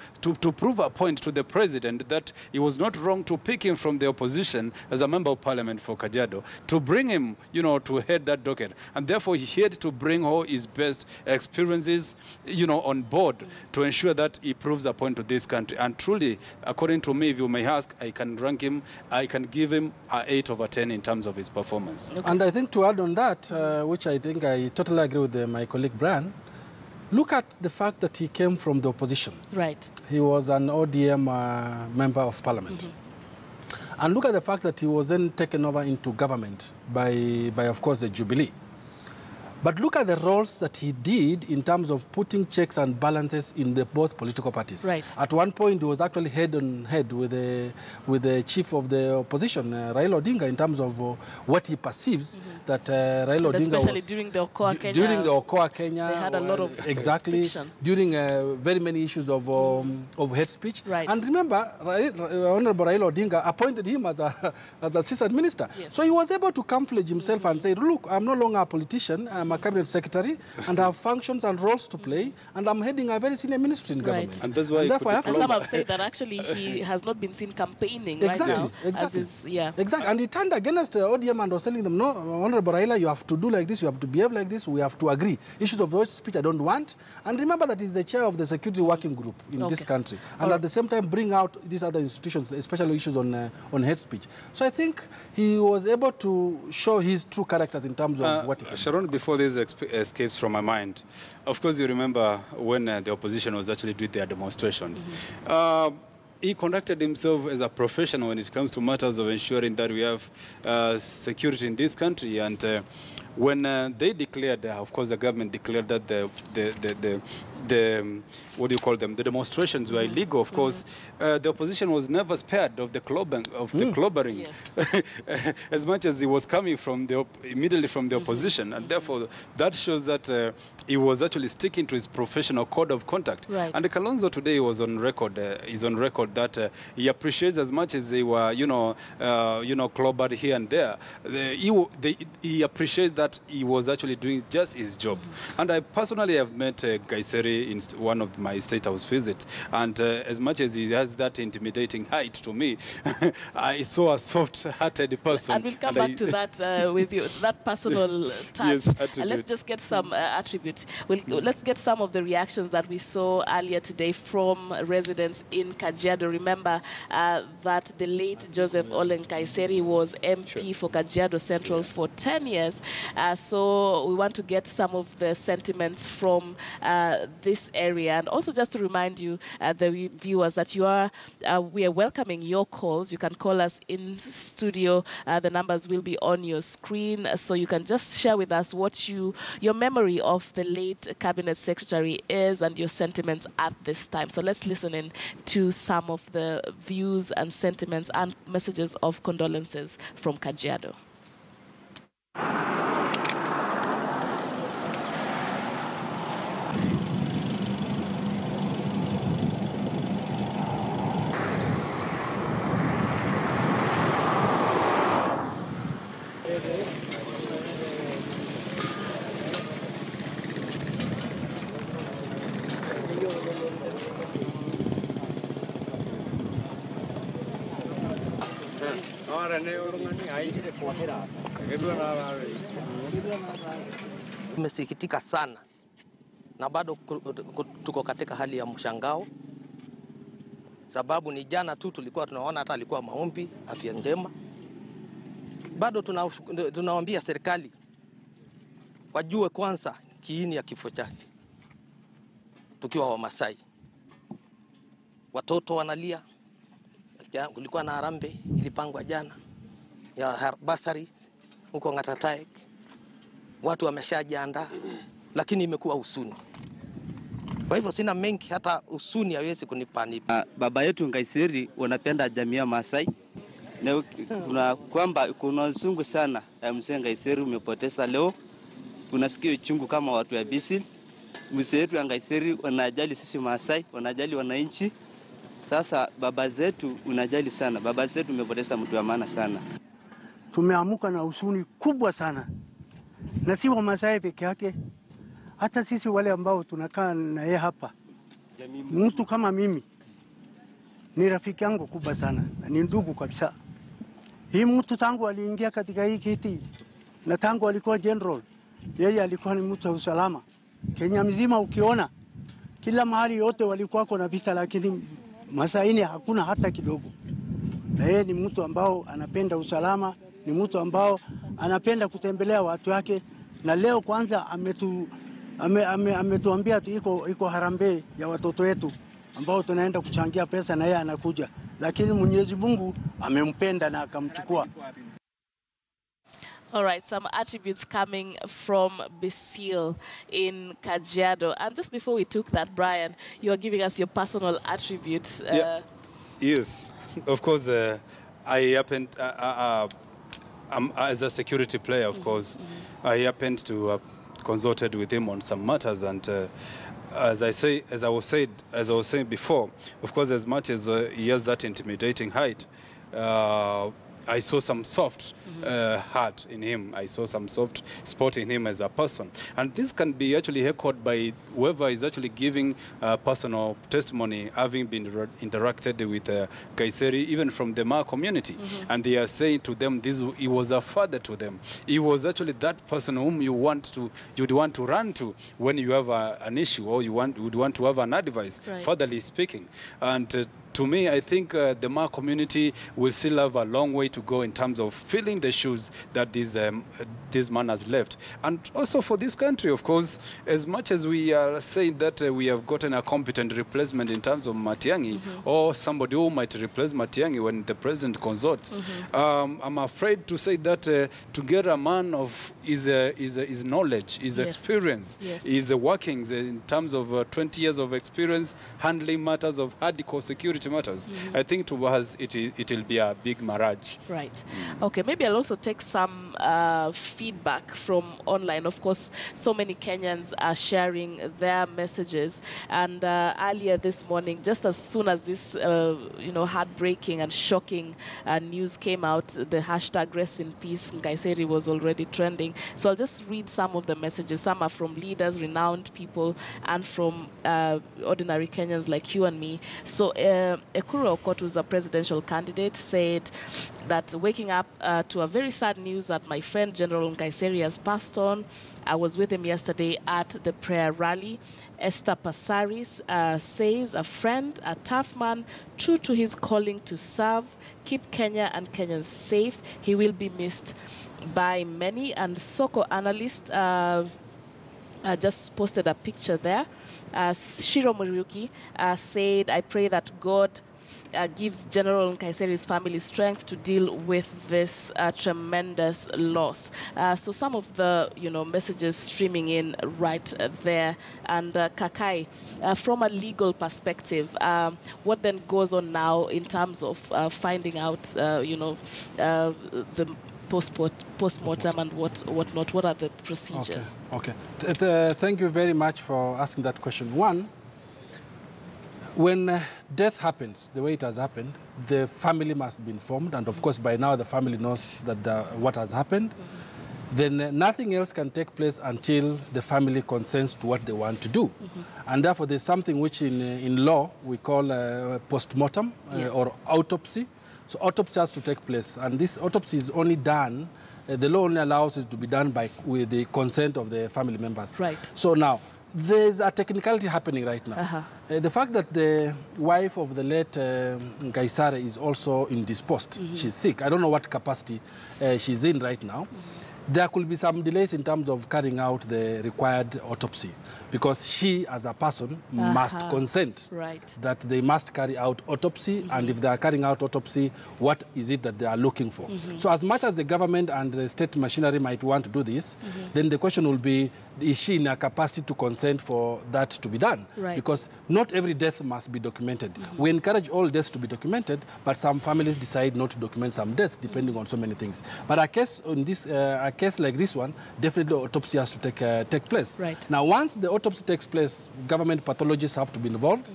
Speaker 12: prove a point to the president that he was not wrong to pick him from the opposition as a member of parliament for Kajiado, to bring him, to head that docket. And therefore, he had to bring all his best experiences, on board to ensure that he proves a point to this country. And truly, according to me, if you may ask, I can rank him, I can give him an 8 over 10 in terms of his performance.
Speaker 11: Okay. And I think to add on that, which I think I totally agree with my colleague Brian, look at the fact that he came from the opposition.
Speaker 1: Right.
Speaker 11: He was an ODM member of parliament. And look at the fact that he was then taken over into government by of course, the Jubilee. But look at the roles that he did in terms of putting checks and balances in both political parties.
Speaker 1: Right.
Speaker 11: At one point, he was actually head-on-head with the chief of the opposition, Raila Odinga, in terms of what he perceives that Raila Odinga
Speaker 1: especially
Speaker 11: was...
Speaker 1: during the Okoa Kenya.
Speaker 11: During the Okoa Kenya.
Speaker 1: They had a lot of friction.
Speaker 11: During very many issues of hate speech.
Speaker 1: Right.
Speaker 11: And remember, Honorable Raila Odinga appointed him as the assistant minister.
Speaker 1: Yes.
Speaker 11: So he was able to camouflage himself and say, look, I'm no longer a politician, I'm a cabinet secretary, and I have functions and roles to play, and I'm heading a very senior ministry in government.
Speaker 12: And that's why
Speaker 1: and some have said that actually he has not been seen campaigning right now.
Speaker 11: Exactly. And he turned against ODM and was telling them, no, Honorable Raila, you have to do like this, you have to behave like this, we have to agree. Issues of hate speech I don't want. And remember that he's the chair of the security working group in this country. And at the same time bring out these other institutions, especially issues on hate speech. So I think he was able to show his true characters in terms of what he can.
Speaker 12: Sharon, before this escapes from my mind, of course you remember when the opposition was actually doing their demonstrations. He conducted himself as a professional when it comes to matters of ensuring that we have security in this country. And when they declared, of course, the government declared that the what do you call them? The demonstrations were illegal. Of course, the opposition was never spared of the clobbering, as much as he was coming from immediately from the opposition, and therefore that shows that he was actually sticking to his professional code of conduct.
Speaker 1: Right.
Speaker 12: And Kalonzo today was on record. Is on record that he appreciates as much as they were, clobbered here and there. He appreciates that he was actually doing just his job. And I personally have met Nkaissery in one of my State House visits, and as much as he has that intimidating height to me, I saw a soft-hearted person.
Speaker 1: And we'll come back to that with you, that personal touch.
Speaker 12: Yes,
Speaker 1: let's just get some attributes. Let's get some of the reactions that we saw earlier today from residents in Kajiado. Remember that the late Joseph Nkaissery was MP for Kajiado Central for 10 years. So we want to get some of the sentiments from this area. And also just to remind you, the viewers, that we are welcoming your calls. You can call us in studio. The numbers will be on your screen. So you can just share with us what your memory of the late Cabinet Secretary is and your sentiments at this time. So let's listen in to some of the views and sentiments and messages of condolences from Kajiado.
Speaker 15: Tumesikitika sana na bado tuko katika hali ya mshangao, sababu ni jana tu tulikuwa tunaona hata alikuwa maombi afya njema. Bado tunawaambia serikali wajue kwanza kiini ya kifo chake. Tukiwa Wamasai, watoto wanalia. Kulikuwa na harambee ilipangwa jana ya bursaries huko Ngatataek, watu wameshajiandaa, lakini imekuwa usuni. Kwa hivyo sina mengi, hata usuni hawezi kunipanipa.
Speaker 16: Baba yetu Nkaissery wanapenda jamii ya Masai. Na kwamba kuna uzungu sana mzee Nkaissery umepoteza leo. Unasikia uchungu kama watu ya Bisil. Mzee wetu Nkaissery wanajali sisi Masai, wanajali wananchi. Sasa baba zetu unajali sana. Baba zetu umepoteza mtu wa maana sana.
Speaker 17: Tumeamuka na usuni kubwa sana. Na si wa Masai peke yake. Hata sisi wale ambao tunakaa na yeye hapa. Mtu kama mimi ni rafiki yangu kubwa sana. Ni ndugu kabisa. Hii mtu tangu aliingia katika hii kiti na tangu alikuwa general, yeye alikuwa ni mtu wa usalama. Kenya mzima ukiona kila mahali yote walikuwa kuna vita, lakini Masaini hakuna hata kidogo. Na yeye ni mtu ambao anapenda usalama, ni mtu ambao anapenda kutembelea watu wake, na leo kwanza ametuambia iko harambee ya watoto wetu ambao tunaenda kuchangia pesa na yeye anakuja. Lakini Mwenyezi Mungu amempenda na akamchukua.
Speaker 1: All right, some attributes coming from Bisil in Kajiado. And just before we took that, Brian, you are giving us your personal attributes.
Speaker 12: Yes, of course, I happened, as a security player, of course, I happened to have consulted with him on some matters, and as I was saying before, of course, as much as he has that intimidating height, I saw some soft heart in him. I saw some soft spot in him as a person. And this can be actually echoed by whoever is actually giving personal testimony, having been interacted with Nkaissery, even from the Ma community. And they are saying to them, he was a father to them. He was actually that person whom you'd want to run to when you have an issue, or would want to have an advice, right, fatherly speaking. And to me, I think the Ma community will still have a long way to go in terms of filling the shoes that this man has left. And also for this country, of course, as much as we are saying that we have gotten a competent replacement in terms of Matiang'i, or somebody who might replace Matiang'i when the president consults, I'm afraid to say that to get a man of his knowledge, his experience, his workings in terms of 20 years of experience handling matters of hardcore security matters, I think to us it will be a big mirage.
Speaker 1: Right. Okay, maybe I'll also take some feedback from online. Of course, so many Kenyans are sharing their messages. And earlier this morning, just as soon as this heartbreaking and shocking news came out, the hashtag Rest in Peace Nkaissery was already trending. So I'll just read some of the messages. Some are from leaders, renowned people, and from ordinary Kenyans like you and me. So Ekuru Okot, who's a presidential candidate, said that waking up to a very sad news that my friend General Nkaissery has passed on. I was with him yesterday at the prayer rally. Esther Pasaris says, a friend, a tough man, true to his calling to serve, keep Kenya and Kenyans safe. He will be missed by many. And Soko analyst just posted a picture there. Shiro Muriuki said, I pray that God gives General Nkaissery's family strength to deal with this tremendous loss. So some of the messages streaming in right there. And Kakai, from a legal perspective, what then goes on now in terms of finding out the post-mortem and whatnot? What are the procedures?
Speaker 11: Okay. Thank you very much for asking that question. One, when death happens, the way it has happened, the family must be informed, and of course by now the family knows that what has happened. Then nothing else can take place until the family consents to what they want to do. And therefore there's something which in law we call post-mortem or autopsy. So autopsy has to take place, and this autopsy is only done, the law only allows it to be done with the consent of the family members.
Speaker 1: Right.
Speaker 11: So now, there's a technicality happening right now. The fact that the wife of the late Nkaissery is also indisposed, she's sick. I don't know what capacity she's in right now. there could be some delays in terms of carrying out the required autopsy, because she, as a person, must consent that they must carry out autopsy, and if they are carrying out autopsy, what is it that they are looking for? So as much as the government and the state machinery might want to do this, then the question will be, is she in a capacity to consent for that to be done? Because not every death must be documented. We encourage all deaths to be documented, but some families decide not to document some deaths, depending on so many things. But a case on this, a case like this one, definitely autopsy has to take place. Now, once the autopsy takes place, government pathologists have to be involved.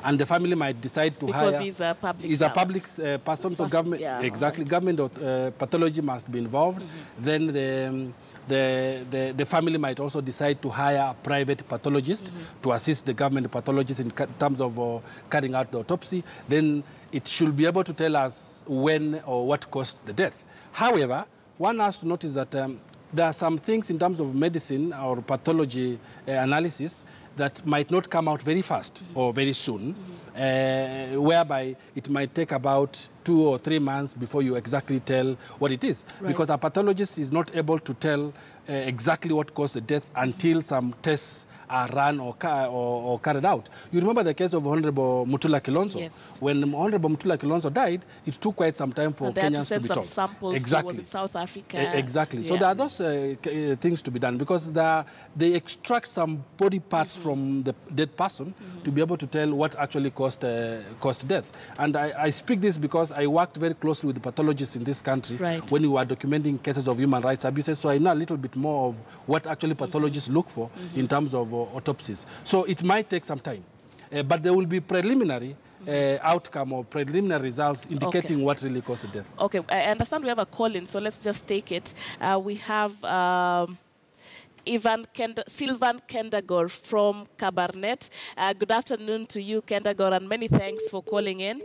Speaker 11: And the family might decide to hire...
Speaker 1: Because he's a public
Speaker 11: He's a public person, so government... exactly, government pathology must be involved. Then the family might also decide to hire a private pathologist to assist the government pathologist in terms of carrying out the autopsy. Then it should be able to tell us when or what caused the death. However, one has to notice that there are some things in terms of medicine or pathology analysis that might not come out very fast or very soon, whereby it might take about 2 or 3 months before you exactly tell what it is. Because a pathologist is not able to tell exactly what caused the death until some tests are run or carried out. You remember the case of Honorable Mutula Kilonzo? Yes. When Honorable Mutula Kilonzo died, it took quite some time for Kenyans to be told.
Speaker 1: Samples
Speaker 11: exactly.
Speaker 1: To, was it South Africa?
Speaker 11: Exactly. Yeah. So there are those things to be done, because they extract some body parts from the dead person to be able to tell what actually caused death. And I speak this because I worked very closely with the pathologists in this country when we were documenting cases of human rights abuses. So I know a little bit more of what actually pathologists look for in terms of autopsies. So it might take some time, but there will be preliminary outcome or preliminary results indicating what really caused the death.
Speaker 1: Okay, I understand we have a call-in, so let's just take it. We have Sylvan Kendagor from Cabernet. Good afternoon to you, Kendagor, and many thanks for calling in.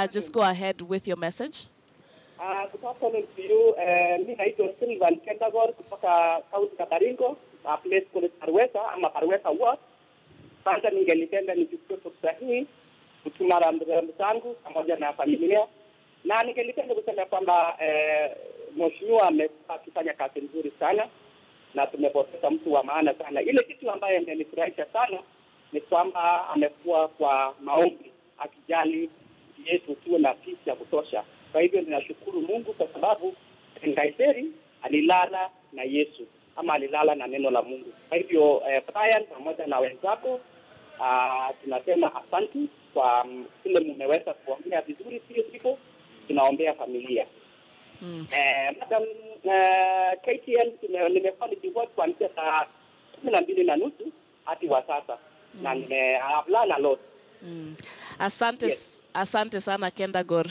Speaker 1: Just go ahead with your message.
Speaker 18: Good afternoon to you. Mi naitwa Sylvan Kendagor kutoka South Kabaringo, a place called Parwesa ama Parwesa Ward. Kwanza ningelipenda nichukue fursa hii kutuma rambirambi zangu pamoja na familia, na ningelipenda kusema kwamba mheshimiwa amekuwa akifanya kazi nzuri sana na tumepoteza mtu wa maana sana. Ile kitu ambayo imenifurahisha sana ni kwamba amekuwa kwa maombi akijali yetu tuwe na peace ya kutosha. Kwa hivyo ninashukuru Mungu kwa sababu Nkaissery alilala na Yesu ama alilala na neno la Mungu. Kwa hivyo Brian pamoja na wenzako tunasema asante kwa kile mmeweza kuongea vizuri, sio hivyo tunaombea familia. Madam KTN nimekuwa nikiwork kuanzia saa 12:30 hadi wa sasa na nimehavlana a lot.
Speaker 1: Asante sana Kendagor,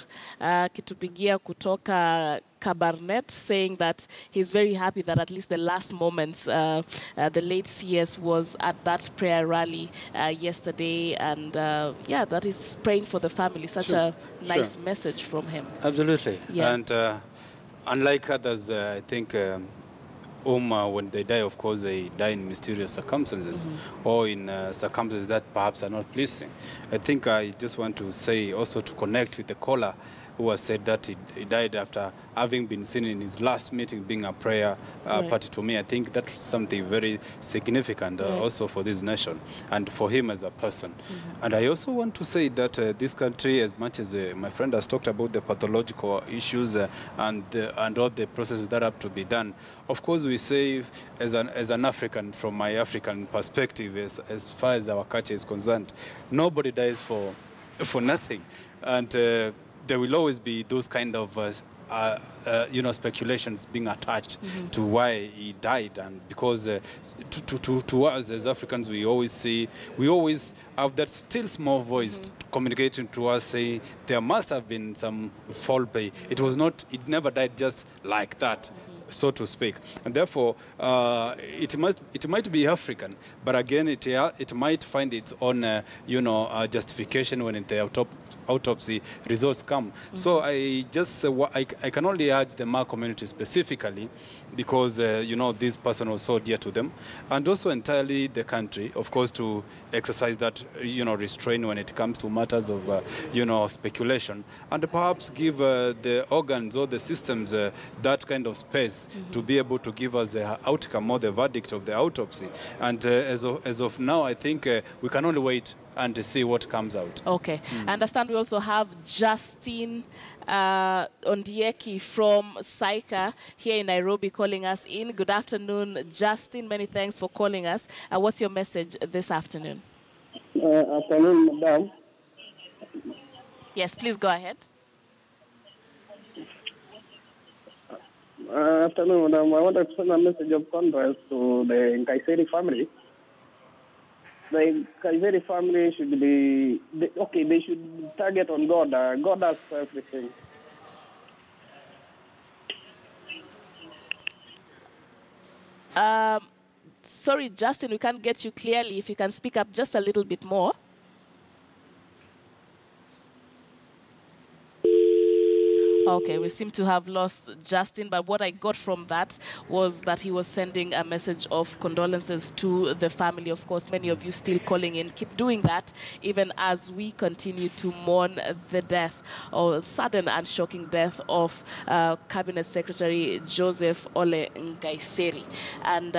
Speaker 1: kitupigia kutoka Cabernet, saying that he's very happy that at least the last moments the late CS was at that prayer rally yesterday, and yeah, that is praying for the family. Such a nice message from him.
Speaker 12: Absolutely.
Speaker 1: Yeah.
Speaker 12: And unlike others, I think when they die, of course, they die in mysterious circumstances or in circumstances that perhaps are not pleasing. I think I just want to say also to connect with the caller who has said that he died after having been seen in his last meeting being a prayer party. To me, I think that's something very significant also for this nation and for him as a person. And I also want to say that this country, as much as my friend has talked about the pathological issues and all the processes that have to be done, of course we say as an African, from my African perspective, as far as our culture is concerned, nobody dies for nothing. And there will always be those kind of speculations being attached to why he died, and because to us as Africans, we always have that still small voice communicating to us, saying there must have been some foul play. It never died just like that, so to speak, and therefore it might be African, but again it might find its own justification when the autopsy results come. So I just, I can only urge the Ma community specifically, because, you know, this person was so dear to them, and also entirely the country, of course, to exercise that, you know, restraint when it comes to matters of, you know, speculation, and perhaps give the organs or the systems that kind of space to be able to give us the outcome or the verdict of the autopsy. And as of now, I think we can only wait and see what comes out.
Speaker 1: Okay. I understand we also have Justin Ondieki from Saika here in Nairobi calling us in. Good afternoon, Justin. Many thanks for calling us. What's your message this afternoon?
Speaker 19: Afternoon, madam.
Speaker 1: Yes, please go ahead.
Speaker 19: Afternoon, madam. I want to send a message of condolence to the Nkaissery family. The Nkaissery family should be, they should target on God. God has everything.
Speaker 1: Sorry, Justin, we can't get you clearly. If you can speak up just a little bit more. Okay, we seem to have lost Justin, but what I got from that was that he was sending a message of condolences to the family. Of course, many of you still calling in. Keep doing that, even as we continue to mourn the death, or sudden and shocking death of Cabinet Secretary Joseph Ole Nkaissery. And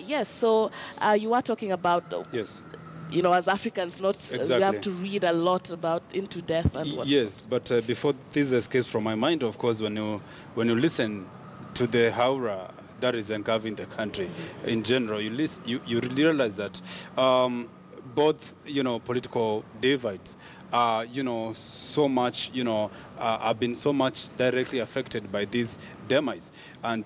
Speaker 1: yes, so you are talking about...
Speaker 12: Yes.
Speaker 1: You know, as Africans,
Speaker 12: exactly.
Speaker 1: We have to read a lot about into death and what.
Speaker 12: Yes, but before this escapes from my mind, of course, when you listen to the Haura that is engulfing the country in general, you realize that both, you know, political divides are, you know, so much, you know, have been so much directly affected by this demise. And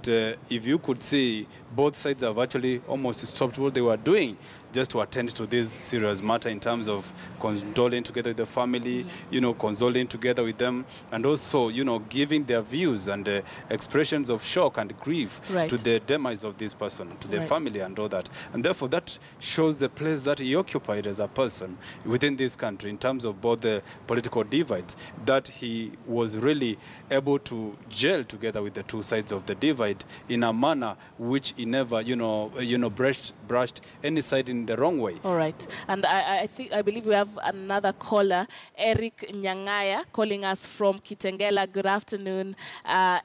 Speaker 12: if you could see, both sides have actually almost stopped what they were doing just to attend to this serious matter in terms of condoling together with the family, you know, consoling together with them, and also, you know, giving their views and expressions of shock and grief to the demise of this person, to the family and all that. And therefore, that shows the place that he occupied as a person within this country in terms of both the political divides, that he was really able to gel together with the two sides of the divide in a manner which he never, brushed any side in the wrong way.
Speaker 1: All right. And I believe we have another caller, Eric Nyangaya, calling us from Kitengela. Good afternoon,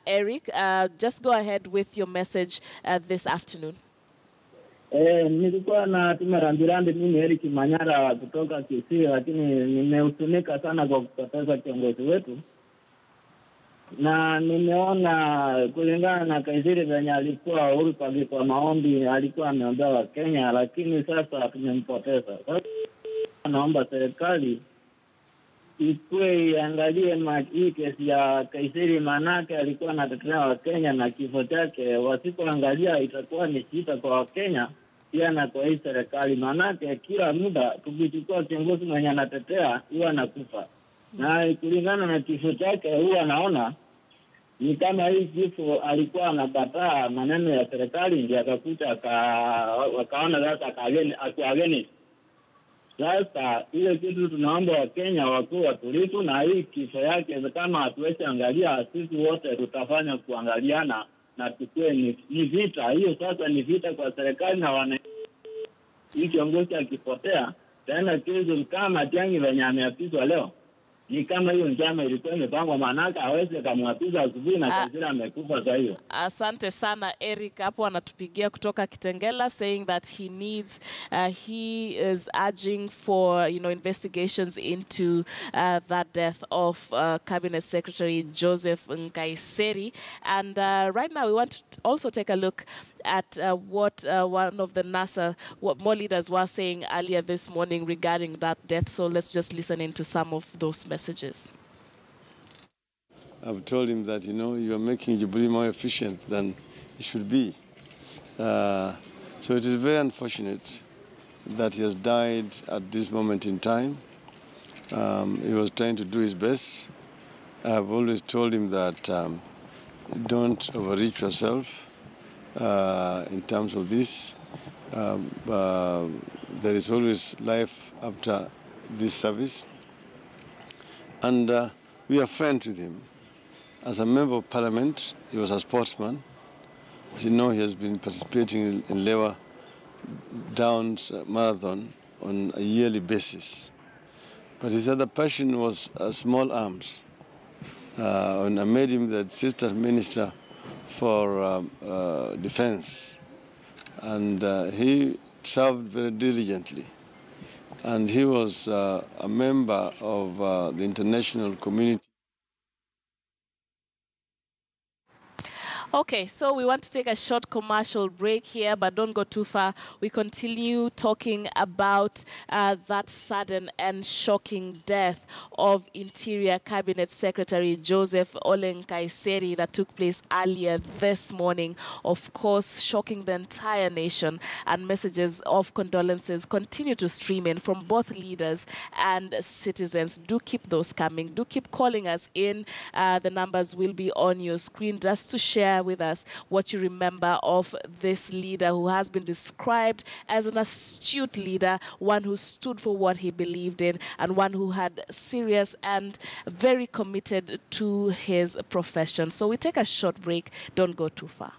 Speaker 1: Eric. Just go ahead with your message this afternoon.
Speaker 20: Nilikuwa na tuma rambirambi mimi Eric Manyara kutoka Kisii, lakini nimehuzunika sana kwa kupoteza kiongozi wetu. Na nimeona kulingana na Nkaissery venye alikuwa huru kwa maombi, alikuwa ameombea wa Kenya, lakini sasa tumempoteza. Sasa naomba serikali ikue iangalie hii kesi ya Nkaissery, manake alikuwa anatetea wa Kenya na kifo chake. Wasipoangalia itakuwa ni shida kwa wa Kenya pia na kwa hii serikali, manake kila muda tukichukua kiongozi mwenye anatetea huwa anakufa. Na kulingana na kifo chake huwa naona ni kama hii kifo alikuwa anakataa maneno ya serikali, ndio akakuta wakaona sasa akaageni. Sasa ile kitu tunaomba wa Kenya wakuwe watulivu, na hii kifo yake kama hatuwezi angalia, sisi wote tutafanya kuangaliana na tukue ni vita. Hiyo sasa ni vita kwa serikali na wana hii kiongozi akipotea tena kesho kama Matiang'i venye ameapishwa leo. Ni kama hiyo njama ilikuwa imepangwa, manaka hawezi kamwapiza asubuhi na Nkaissery amekufa sasa hiyo.
Speaker 1: Asante sana Eric, hapo anatupigia kutoka Kitengela, saying that he is urging for, investigations into that death of Cabinet Secretary Joseph Nkaissery. And right now we want to also take a look at what one of the NASA, what more leaders were saying earlier this morning regarding that death. So let's just listen into some of those messages.
Speaker 13: I've told him that, you are making Jubilee more efficient than it should be. So it is very unfortunate that he has died at this moment in time. He was trying to do his best. I've always told him that don't overreach yourself. In terms of this, there is always life after this service. And we are friends with him. As a member of parliament, he was a sportsman. As you know, he has been participating in Lewa Downs marathon on a yearly basis. But his other passion was small arms. And I made him the assistant minister for defense. And he served very diligently. And he was a member of the international community.
Speaker 1: Okay, so we want to take a short commercial break here, but don't go too far. We continue talking about that sudden and shocking death of Interior Cabinet Secretary Joseph Nkaissery that took place earlier this morning. Of course, shocking the entire nation, and messages of condolences continue to stream in from both leaders and citizens. Do keep those coming. Do keep calling us in. The numbers will be on your screen just to share with us what you remember of this leader who has been described as an astute leader, one who stood for what he believed in, and one who had serious and very committed to his profession. So we take a short break. Don't go too far.